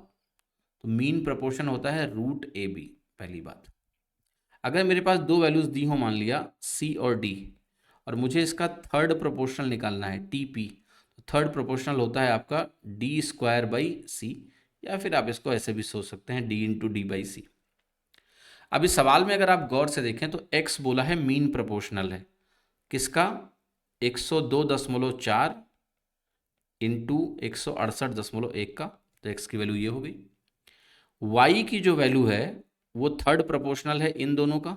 तो मीन प्रोपोर्शन होता है √ab। पहली बात, अगर मेरे पास दो वैल्यूज दी हो, मान लिया c और d, और मुझे इसका थर्ड प्रोपोर्शनल निकालना है TP, तो थर्ड प्रोपोर्शनल होता है आपका d²/c, या फिर आप इसको ऐसे भी सोच सकते हैं d × d/c। अब इस सवाल में अगर आप गौर से देखें तो x बोला है मीन प्रोपोर्शनल है किसका, 102.4 इंटू 168.1 का, तो x की वैल्यू ये हो गई। y की जो वैल्यू है वो थर्ड प्रोपोर्शनल है इन दोनों का,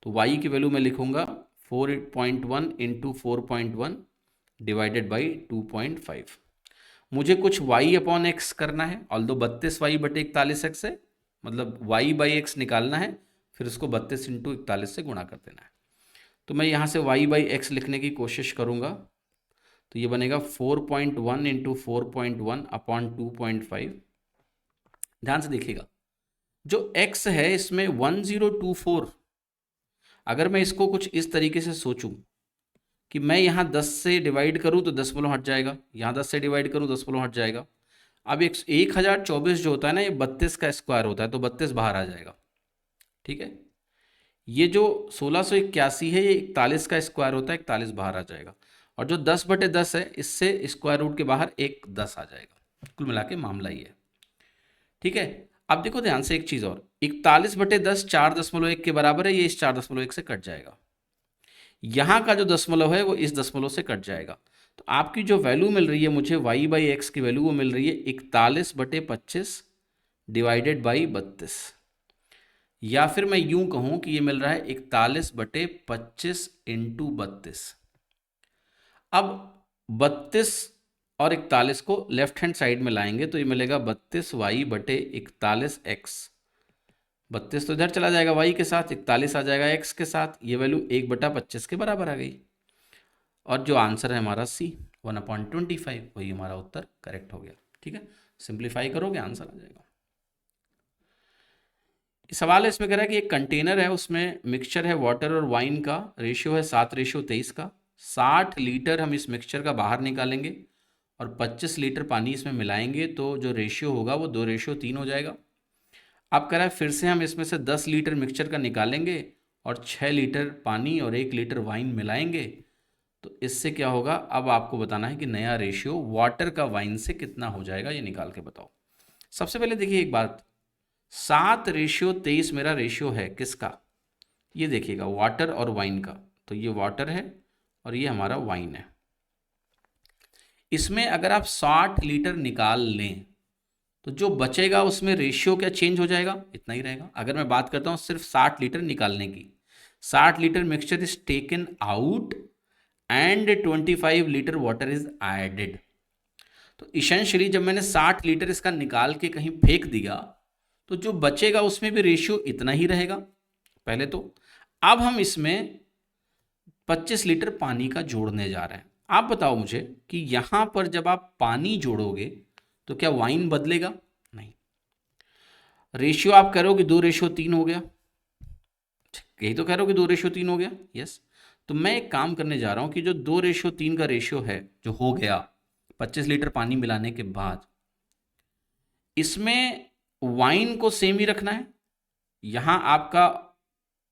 तो y की वैल्यू मैं लिखूंगा 4.1 इंटू 4.1 डिवाइडेड बाई 2.5। मुझे कुछ y अपॉन एक्स करना है, ऑल्दो 32y बटे 41x है, मतलब y/x निकालना है, फिर उसको 32 इंटू 41 से गुणा कर देना है। तो मैं यहाँ से y/x लिखने की कोशिश करूँगा, तो ये बनेगा 4.1 इंटू 4.1 अपॉन 2.5। ध्यान से देखिएगा जो x है इसमें 1024, अगर मैं इसको कुछ इस तरीके से सोचूं कि मैं यहाँ 10 से डिवाइड करूँ तो दशमलव हट जाएगा, यहाँ 10 से डिवाइड करूँ दशमलव हट जाएगा। अब 1024 जो होता है ना, ये 32 का स्क्वायर होता है, तो 32 बाहर आ जाएगा, ठीक है। ये जो 1681 है ये 41 का स्क्वायर होता है, 41 बाहर आ जाएगा, और जो 10/10 है इससे स्क्वायर रूट के बाहर एक 10 आ जाएगा। कुल मिला के मामला ये है, ठीक है। अब देखो ध्यान से एक चीज़ और, 41/10 4.1 के बराबर है, ये इस 4.1 से कट जाएगा, यहाँ का जो दशमलव है वो इस दशमलव से कट जाएगा। तो आपकी जो वैल्यू मिल रही है मुझे y/x की वैल्यू वो मिल रही है 41/25 डिवाइडेड बाई 32। या फिर मैं यूं कहूं कि ये मिल रहा है 41/25 इंटू 32। अब 32 और 41 को लेफ्ट हैंड साइड में लाएंगे तो ये मिलेगा 32y/41x। 32 तो इधर चला जाएगा y के साथ, 41 आ जाएगा x के साथ, ये वैल्यू 1/25 के बराबर आ गई। और जो आंसर है हमारा C 1/25, वही हमारा उत्तर करेक्ट हो गया। ठीक है, सिंप्लीफाई करोगे आंसर आ जाएगा। सवाल है इसमें कह रहा है कि एक कंटेनर है, उसमें मिक्सचर है वाटर और वाइन का, रेशियो है 7:23 का। 60 लीटर हम इस मिक्सचर का बाहर निकालेंगे और 25 लीटर पानी इसमें मिलाएंगे तो जो रेशियो होगा वो 2:3 हो जाएगा। अब कह रहा है फिर से हम इसमें से 10 लीटर मिक्सचर का निकालेंगे और 6 लीटर पानी और 1 लीटर वाइन मिलाएंगे तो इससे क्या होगा। अब आपको बताना है कि नया रेशियो वाटर का वाइन से कितना हो जाएगा, ये निकाल के बताओ। सबसे पहले देखिए एक बात, 7:23 मेरा रेशियो है किसका, ये देखिएगा वाटर और वाइन का। तो ये वाटर है और ये हमारा वाइन है। इसमें अगर आप 60 लीटर निकाल लें तो जो बचेगा उसमें रेशियो क्या चेंज हो जाएगा, इतना ही रहेगा। अगर मैं बात करता हूं सिर्फ 60 लीटर निकालने की, 60 litre mixture is taken out and 25 litre water is added. तो इसेंशियली जब मैंने 60 लीटर इसका निकाल के कहीं फेंक दिया तो जो बचेगा उसमें भी रेशियो इतना ही रहेगा पहले तो। अब हम इसमें 25 लीटर पानी का जोड़ने जा रहे हैं। आप बताओ मुझे कि यहां पर जब आप पानी जोड़ोगे तो क्या वाइन बदलेगा, नहीं। रेशियो आप कह रहे हो कि 2:3 हो गया, यही तो कह रहे हो कि 2:3 हो गया, यस। तो मैं एक काम करने जा रहा हूं कि जो 2:3 का रेशियो है जो हो गया 25 लीटर पानी मिलाने के बाद, इसमें वाइन को सेम ही रखना है। यहां आपका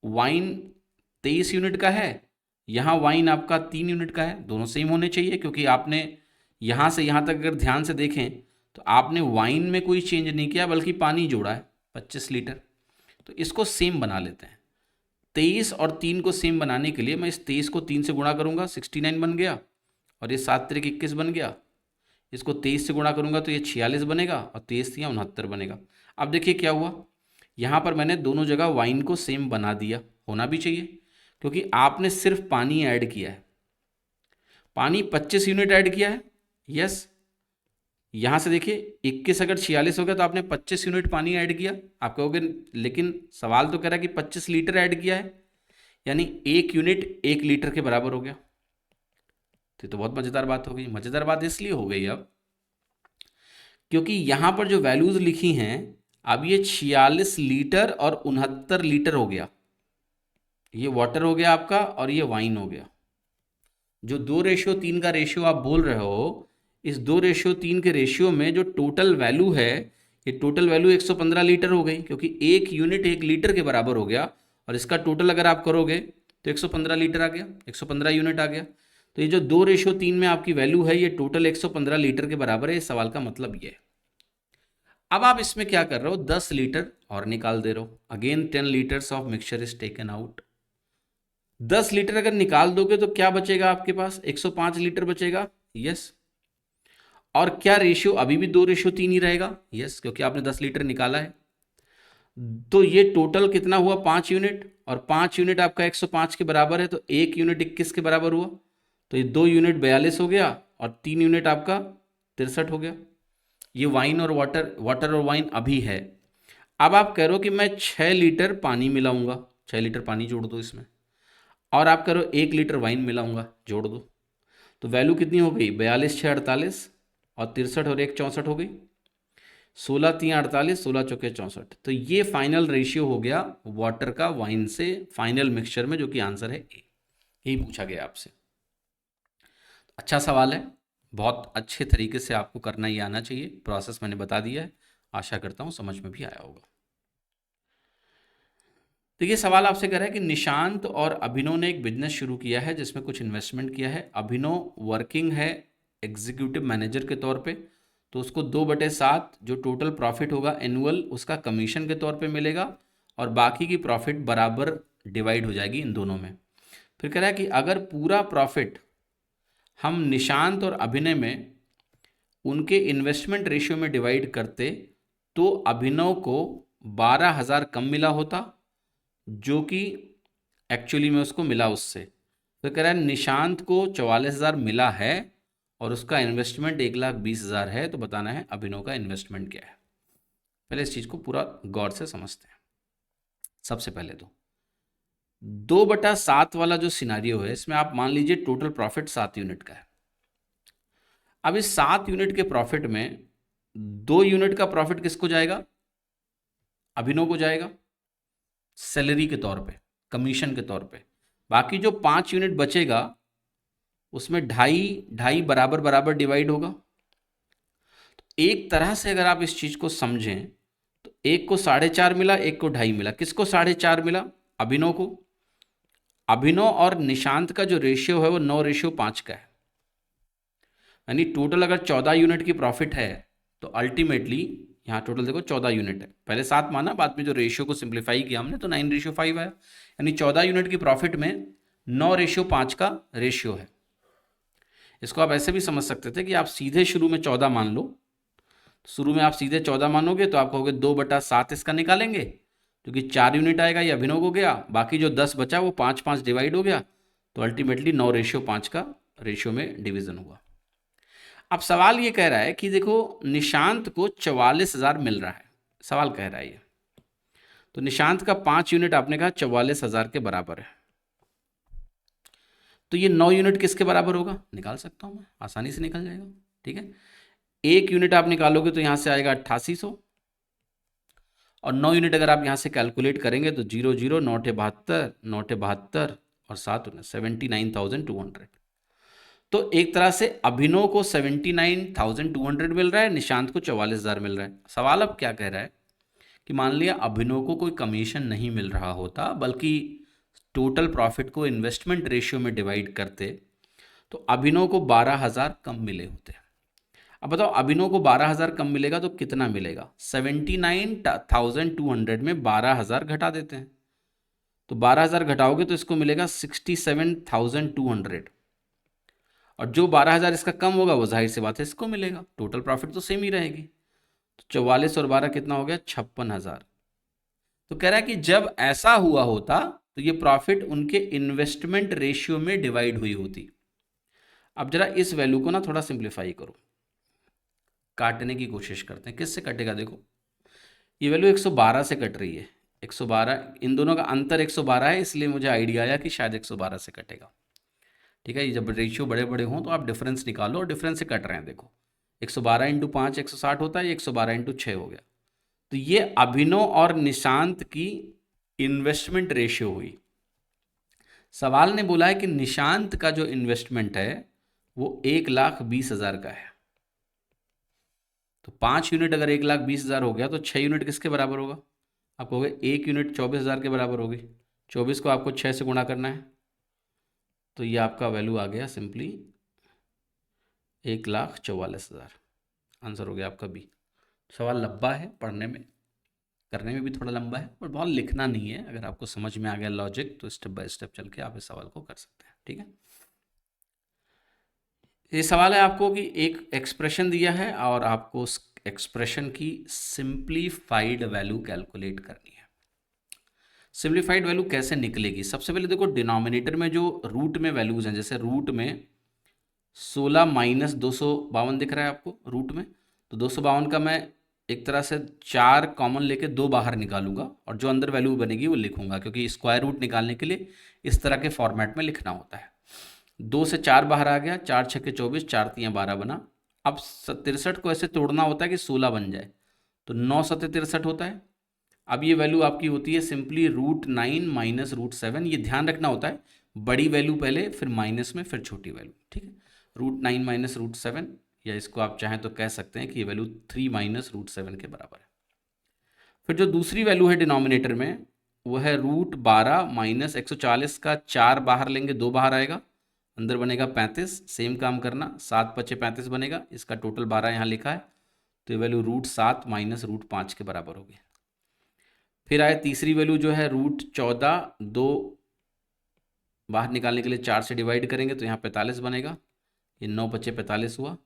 वाइन 23 यूनिट का है, यहां वाइन आपका 3 यूनिट का है, दोनों सेम होने चाहिए क्योंकि आपने यहां से यहां तक अगर ध्यान से देखें तो आपने वाइन में कोई चेंज नहीं किया बल्कि पानी जोड़ा है 25 लीटर। तो इसको सेम बना लेते हैं। 23 और 3 को सेम बनाने के लिए मैं इस 23 को 3 से गुणा करूंगा, 69 बन गया, और ये 7×3 = 21 बन गया। इसको 23 से गुणा करूंगा तो ये 46 बनेगा और 23×3 = 69 बनेगा। अब देखिए क्या हुआ, यहाँ पर मैंने दोनों जगह वाइन को सेम बना दिया, होना भी चाहिए क्योंकि आपने सिर्फ पानी ऐड किया है। पानी 25 यूनिट ऐड किया है, यस। यहाँ से देखिए 21 अगर 46 हो गया तो आपने 25 यूनिट पानी ऐड किया। आप कहोगे लेकिन सवाल तो कह रहा है कि 25 लीटर ऐड किया है, यानी 1 यूनिट 1 लीटर के बराबर हो गया। तो बहुत मज़ेदार बात हो गई। मज़ेदार बात इसलिए हो गई अब क्योंकि यहाँ पर जो वैल्यूज़ लिखी हैं, अब ये 46 लीटर और 69 लीटर हो गया। ये वाटर हो गया आपका और ये वाइन हो गया। जो 2:3 का रेशियो आप बोल रहे हो, इस 2:3 के रेशियो में जो टोटल वैल्यू है, ये टोटल वैल्यू 115 लीटर हो गई क्योंकि 1 यूनिट 1 लीटर के बराबर हो गया। और इसका टोटल अगर आप करोगे तो 115 लीटर आ गया, 115 यूनिट आ गया। तो ये जो 2:3 में आपकी वैल्यू है, ये टोटल 115 लीटर के बराबर है। इस सवाल का मतलब ये है। अब आप इसमें क्या कर रहे हो, 10 लीटर और निकाल दे रहे हो। Again 10 litres of mixture is taken out. 10 litre अगर निकाल दोगे तो क्या बचेगा आपके पास, 105 लीटर बचेगा, यस। और क्या रेशियो अभी भी 2:3 ही रहेगा, यस, क्योंकि आपने 10 लीटर निकाला है। तो ये टोटल कितना हुआ, 5 यूनिट, और 5 यूनिट आपका 105 के बराबर है तो 1 यूनिट 21 के बराबर हुआ। तो ये 2 यूनिट 42 हो गया और 3 यूनिट आपका 63 हो गया। ये वाइन और वाटर और वाइन अभी है। अब आप कह रहे हो कि मैं 6 लीटर पानी मिलाऊंगा, 6 लीटर पानी जोड़ दो इसमें, और आप कह रहे हो 1 लीटर वाइन मिलाऊंगा, जोड़ दो। तो वैल्यू कितनी हो गई, 42 6 48 और 63 और 1 64 हो गई। 16 3 48, 16 चौके 64। तो ये फाइनल रेशियो हो गया वाटर का वाइन से फाइनल मिक्सचर में, जो कि आंसर है ए। यही पूछा गया आपसे। अच्छा सवाल है, बहुत अच्छे तरीके से आपको करना ही आना चाहिए। प्रोसेस मैंने बता दिया है, आशा करता हूँ समझ में भी आया होगा। देखिए सवाल आपसे कह रहा है कि निशांत और अभिनव ने एक बिजनेस शुरू किया है जिसमें कुछ इन्वेस्टमेंट किया है। अभिनव वर्किंग है एग्जीक्यूटिव मैनेजर के तौर पे, तो उसको 2/7 जो टोटल प्रॉफिट होगा एनुअल, उसका कमीशन के तौर पे मिलेगा और बाकी की प्रॉफिट बराबर डिवाइड हो जाएगी इन दोनों में। फिर कह रहा है कि अगर पूरा प्रॉफिट हम निशांत और अभिनय में उनके इन्वेस्टमेंट रेशियो में डिवाइड करते तो अभिनव को 12,000 कम मिला होता जो कि एक्चुअली में उसको मिला उससे। तो कह रहा है निशांत को 44,000 मिला है और उसका इन्वेस्टमेंट 1,20,000 है, तो बताना है अभिनव का इन्वेस्टमेंट क्या है। पहले इस चीज़ को पूरा गौर से समझते हैं। सबसे पहले तो 2/7 वाला जो सिनारियो है, इसमें आप मान लीजिए टोटल प्रॉफिट 7 यूनिट का है। अब इस 7 यूनिट के प्रॉफिट में 2 यूनिट का प्रॉफिट किसको जाएगा? अभिनव को जाएगा सैलरी के तौर पे, कमीशन के तौर पे। बाकी जो 5 यूनिट बचेगा उसमें ढाई ढाई बराबर बराबर डिवाइड होगा। तो एक तरह से अगर आप इस चीज को समझें तो एक को 4.5 मिला, एक को 2.5 मिला। किसको 4.5 मिला? अभिनव को। अभिनव और निशांत का जो रेशियो है वो 9:5 का है। यानी टोटल अगर 14 यूनिट की प्रॉफिट है तो अल्टीमेटली यहाँ टोटल देखो 14 यूनिट है। पहले 7 माना, बाद में जो रेशियो को सिंप्लीफाई किया हमने तो 9:5 आया। यानी 14 यूनिट की प्रॉफिट में 9:5 का रेशियो है। इसको आप ऐसे भी समझ सकते थे कि आप सीधे शुरू में 14 मान लो। शुरू में आप सीधे 14 मानोगे तो आप कहोगे 2/7 इसका निकालेंगे, क्योंकि 4 यूनिट आएगा, ये अभिनव हो गया। बाकी जो 10 बचा वो 5-5 डिवाइड हो गया, तो अल्टीमेटली 9:5 का रेशियो में डिवीजन हुआ। अब सवाल ये कह रहा है कि देखो निशांत को 44,000 मिल रहा है, सवाल कह रहा है ये। तो निशांत का 5 यूनिट आपने कहा 44,000 के बराबर है, तो ये 9 यूनिट किसके बराबर होगा? निकाल सकता हूं मैं, आसानी से निकल जाएगा। ठीक है, 1 यूनिट आप निकालोगे तो यहां से आएगा 8800, और 9 यूनिट अगर आप यहां से कैलकुलेट करेंगे तो 00 9 72 9 72 और 7 79,200। तो एक तरह से अभिनव को 79,200 मिल रहा है, निशांत को 44,000 मिल रहा है। सवाल अब क्या कह रहा है कि मान लिया अभिनव को कोई कमीशन नहीं मिल रहा होता, बल्कि टोटल प्रॉफिट को इन्वेस्टमेंट रेशियो में डिवाइड करते तो अभिनव को 12,000 कम मिले होते। अब बताओ अभिनव को 12,000 कम मिलेगा तो कितना मिलेगा? 79,200 में 12,000 घटा देते हैं, तो 12,000 घटाओगे तो इसको मिलेगा 67,200, और जो 12,000 इसका कम होगा वो जाहिर सी बात है इसको मिलेगा। टोटल प्रॉफिट तो सेम ही रहेगी। तो 44 और 12 कितना हो गया? 56,000। तो कह रहा है कि जब ऐसा हुआ होता तो ये प्रॉफिट उनके इन्वेस्टमेंट रेशियो में डिवाइड हुई होती। अब जरा इस वैल्यू को ना थोड़ा सिंप्लीफाई करो, काटने की कोशिश करते हैं। किससे कटेगा? देखो ये वैल्यू 112 से कट रही है। 112, इन दोनों का अंतर 112 है, इसलिए मुझे आइडिया आया कि शायद 112 से कटेगा। ठीक है, ये जब रेशियो बड़े बड़े हों तो आप डिफरेंस निकालो, और डिफरेंस से कट रहे हैं। देखो 112 इंटू 5 160 होता है, ये 112 इंटू 6 हो गया। तो ये अभिनव और निशांत की इन्वेस्टमेंट रेशियो हुई। सवाल ने बोला है कि निशांत का जो इन्वेस्टमेंट है वो 1,20,000 का है। तो 5 यूनिट अगर 1,20,000 हो गया तो 6 यूनिट किसके बराबर होगा? आप कहोगे 1 यूनिट 24,000 के बराबर होगी। 24 को आपको 6 से गुणा करना है, तो ये आपका वैल्यू आ गया सिंपली 1,44,000। आंसर हो गया आपका बी। सवाल लंबा है, पढ़ने में करने में भी थोड़ा लंबा है, पर बहुत लिखना नहीं है। अगर आपको समझ में आ गया लॉजिक तो स्टेप बाय स्टेप चल के आप इस सवाल को कर सकते हैं। ठीक है, ये सवाल है आपको कि एक एक्सप्रेशन दिया है और आपको उस एक्सप्रेशन की सिंप्लीफाइड वैल्यू कैलकुलेट करनी है। सिंप्लीफाइड वैल्यू कैसे निकलेगी? सबसे पहले देखो डिनोमिनेटर में जो रूट में वैल्यूज हैं, जैसे रूट में 16 माइनस 252 दिख रहा है आपको रूट में, तो 252 का मैं एक तरह से 4 कॉमन लेके 2 बाहर निकालूंगा और जो अंदर वैल्यू बनेगी वो लिखूंगा, क्योंकि स्क्वायर रूट निकालने के लिए इस तरह के फॉर्मेट में लिखना होता है। 2 से 4 बाहर आ गया, 4 छक्के 24, 4 तियाँ 12 बना। अब 63 को ऐसे तोड़ना होता है कि 16 बन जाए, तो 9 सत्ते 63 होता है। अब ये वैल्यू आपकी होती है सिंपली √9 माइनस √7। ये ध्यान रखना होता है, बड़ी वैल्यू पहले, फिर माइनस में, फिर छोटी वैल्यू। ठीक है, √9 माइनस √7, या इसको आप चाहें तो कह सकते हैं कि ये वैल्यू 3 माइनस √7 के बराबर है। फिर जो दूसरी वैल्यू है डिनोमिनेटर में वो है √12 माइनस 140 का 4 बाहर लेंगे, 2 बाहर आएगा, अंदर बनेगा 35। सेम काम करना, 7 × 5 = 35 बनेगा, इसका टोटल 12 यहाँ लिखा है, तो ये वैल्यू √7 माइनस √5 के बराबर होगी। फिर आए तीसरी वैल्यू जो है √14, 2 बाहर निकालने के लिए 4 से डिवाइड करेंगे तो यहाँ 45 बनेगा, ये 9 × 5 = 45 हुआ,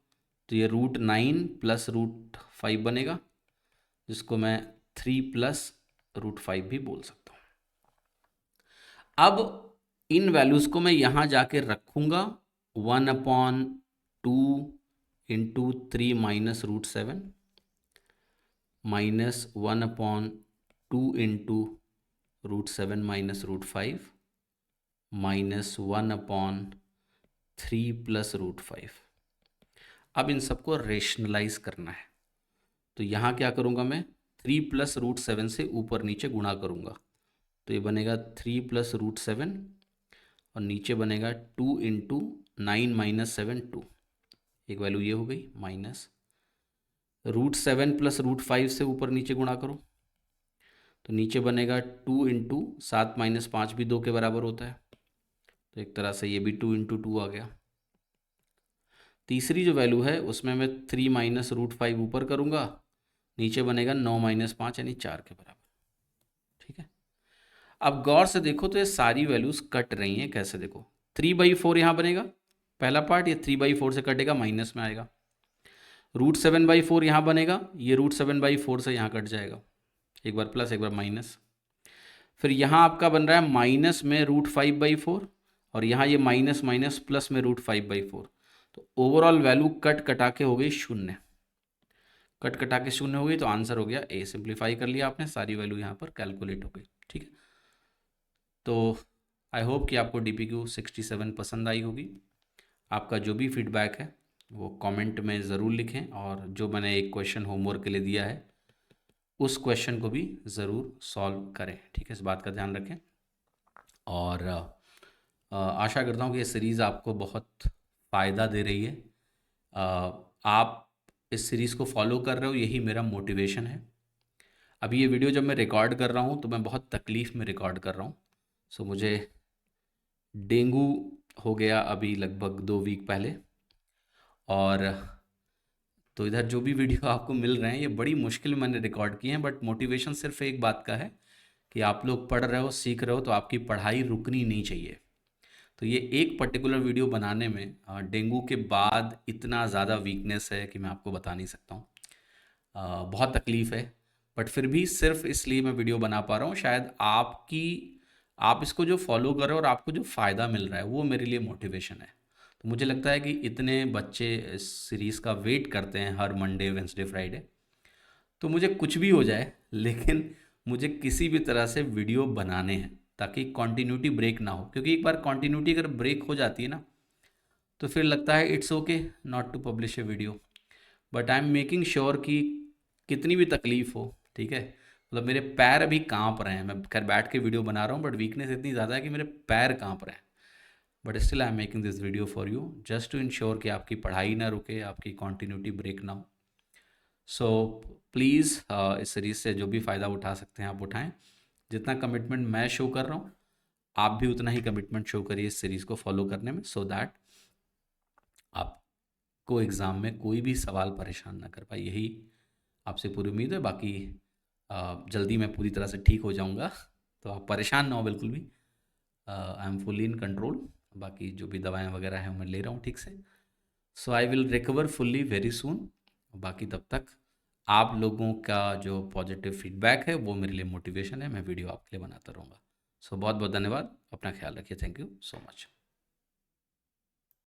तो ये √9 प्लस √5 बनेगा, जिसको मैं 3 प्लस √5 भी बोल सकता हूँ। अब इन वैल्यूज़ को मैं यहाँ जाके रखूँगा 1/2 into 3 minus root 7 minus 1/2 into root 7 minus root 5 minus 1/3 plus root 5। अब इन सबको रेशनलाइज करना है, तो यहाँ क्या करूँगा मैं 3 प्लस रूट 7 से ऊपर नीचे गुणा करूँगा, तो ये बनेगा 3 प्लस रूट 7 और नीचे बनेगा 2 इंटू 9 माइनस 7 2, एक वैल्यू ये हो गई, माइनस रूट 7 प्लस रूट 5 से ऊपर नीचे गुणा करो तो नीचे बनेगा 2 इंटू 7 माइनस 5 भी 2 के बराबर होता है, तो एक तरह से ये भी 2 इंटू 2 आ गया। तीसरी जो वैल्यू है उसमें मैं 3 माइनस रूट 5 ऊपर करूँगा, नीचे बनेगा 9 माइनस 5 यानी 4 के बराबर। ठीक है, अब गौर से देखो तो ये सारी वैल्यूज कट रही हैं। कैसे देखो, 3/4 यहाँ बनेगा पहला पार्ट, ये 3/4 से कटेगा माइनस में आएगा। रूट 7/4 यहाँ बनेगा, ये रूट 7/4 से यहाँ कट जाएगा, एक बार प्लस एक बार माइनस। फिर यहाँ आपका बन रहा है माइनस में रूट 5/4 और यहाँ ये माइनस माइनस प्लस में रूट 5/4, तो ओवरऑल वैल्यू कट कटा के हो गई शून्य, कट कटा के शून्य हो गई, तो आंसर हो गया ए। सिंप्लीफाई कर लिया आपने, सारी वैल्यू यहाँ पर कैलकुलेट हो गई। ठीक है, तो आई होप कि आपको DPQ 67 पसंद आई होगी। आपका जो भी फीडबैक है वो कमेंट में ज़रूर लिखें, और जो मैंने एक क्वेश्चन होमवर्क के लिए दिया है उस क्वेश्चन को भी ज़रूर सॉल्व करें। ठीक है, इस बात का ध्यान रखें, और आशा करता हूँ कि ये सीरीज़ आपको बहुत फ़ायदा दे रही है। आप इस सीरीज़ को फॉलो कर रहे हो, यही मेरा मोटिवेशन है। अभी ये वीडियो जब मैं रिकॉर्ड कर रहा हूँ तो मैं बहुत तकलीफ़ में रिकॉर्ड कर रहा हूँ। सो मुझे डेंगू हो गया अभी लगभग 2 वीक पहले, और तो इधर जो भी वीडियो आपको मिल रहे हैं ये बड़ी मुश्किल मैंने रिकॉर्ड किए हैं, बट मोटिवेशन सिर्फ एक बात का है कि आप लोग पढ़ रहे हो, सीख रहे हो, तो आपकी पढ़ाई रुकनी नहीं चाहिए। तो ये एक पर्टिकुलर वीडियो बनाने में डेंगू के बाद इतना ज़्यादा वीकनेस है कि मैं आपको बता नहीं सकता हूँ। बहुत तकलीफ़ है, बट फिर भी सिर्फ इसलिए मैं वीडियो बना पा रहा हूँ, शायद आप इसको जो फॉलो कर रहे हो और आपको जो फ़ायदा मिल रहा है वो मेरे लिए मोटिवेशन है। तो मुझे लगता है कि इतने बच्चे इस सीरीज़ का वेट करते हैं हर मंडे वेंसडे फ्राइडे, तो मुझे कुछ भी हो जाए लेकिन मुझे किसी भी तरह से वीडियो बनाने हैं ताकि कंटिन्यूटी ब्रेक ना हो, क्योंकि एक बार कंटिन्यूटी अगर ब्रेक हो जाती है ना तो फिर लगता है it's okay not to publish a video, but I am making sure कि कितनी भी तकलीफ़ हो, ठीक है, मतलब मेरे पैर अभी कांप रहे हैं, मैं खैर बैठ के वीडियो बना रहा हूँ बट वीकनेस इतनी ज़्यादा है कि मेरे पैर कांप रहे हैं, but still I am making this video for you just to ensure कि आपकी पढ़ाई ना रुके, आपकी कंटिन्यूटी ब्रेक ना हो। सो प्लीज़ इस सीरीज़ से जो भी फ़ायदा उठा सकते हैं आप उठाएं। जितना कमिटमेंट मैं शो कर रहा हूँ आप भी उतना ही कमिटमेंट शो करिए इस सीरीज़ को फॉलो करने में, सो दैट आपको एग्ज़ाम में कोई भी सवाल परेशान ना कर पाए, यही आपसे पूरी उम्मीद है। बाकी जल्दी मैं पूरी तरह से ठीक हो जाऊंगा, तो आप परेशान ना हो बिल्कुल भी। I am fully in control, बाकी जो भी दवाएं वगैरह हैं मैं ले रहा हूँ ठीक से। So I will recover fully very soon. बाकी तब तक आप लोगों का जो पॉजिटिव फीडबैक है वो मेरे लिए मोटिवेशन है, मैं वीडियो आपके लिए बनाता रहूँगा। सो बहुत बहुत धन्यवाद, अपना ख्याल रखिए, थैंक यू सो मच।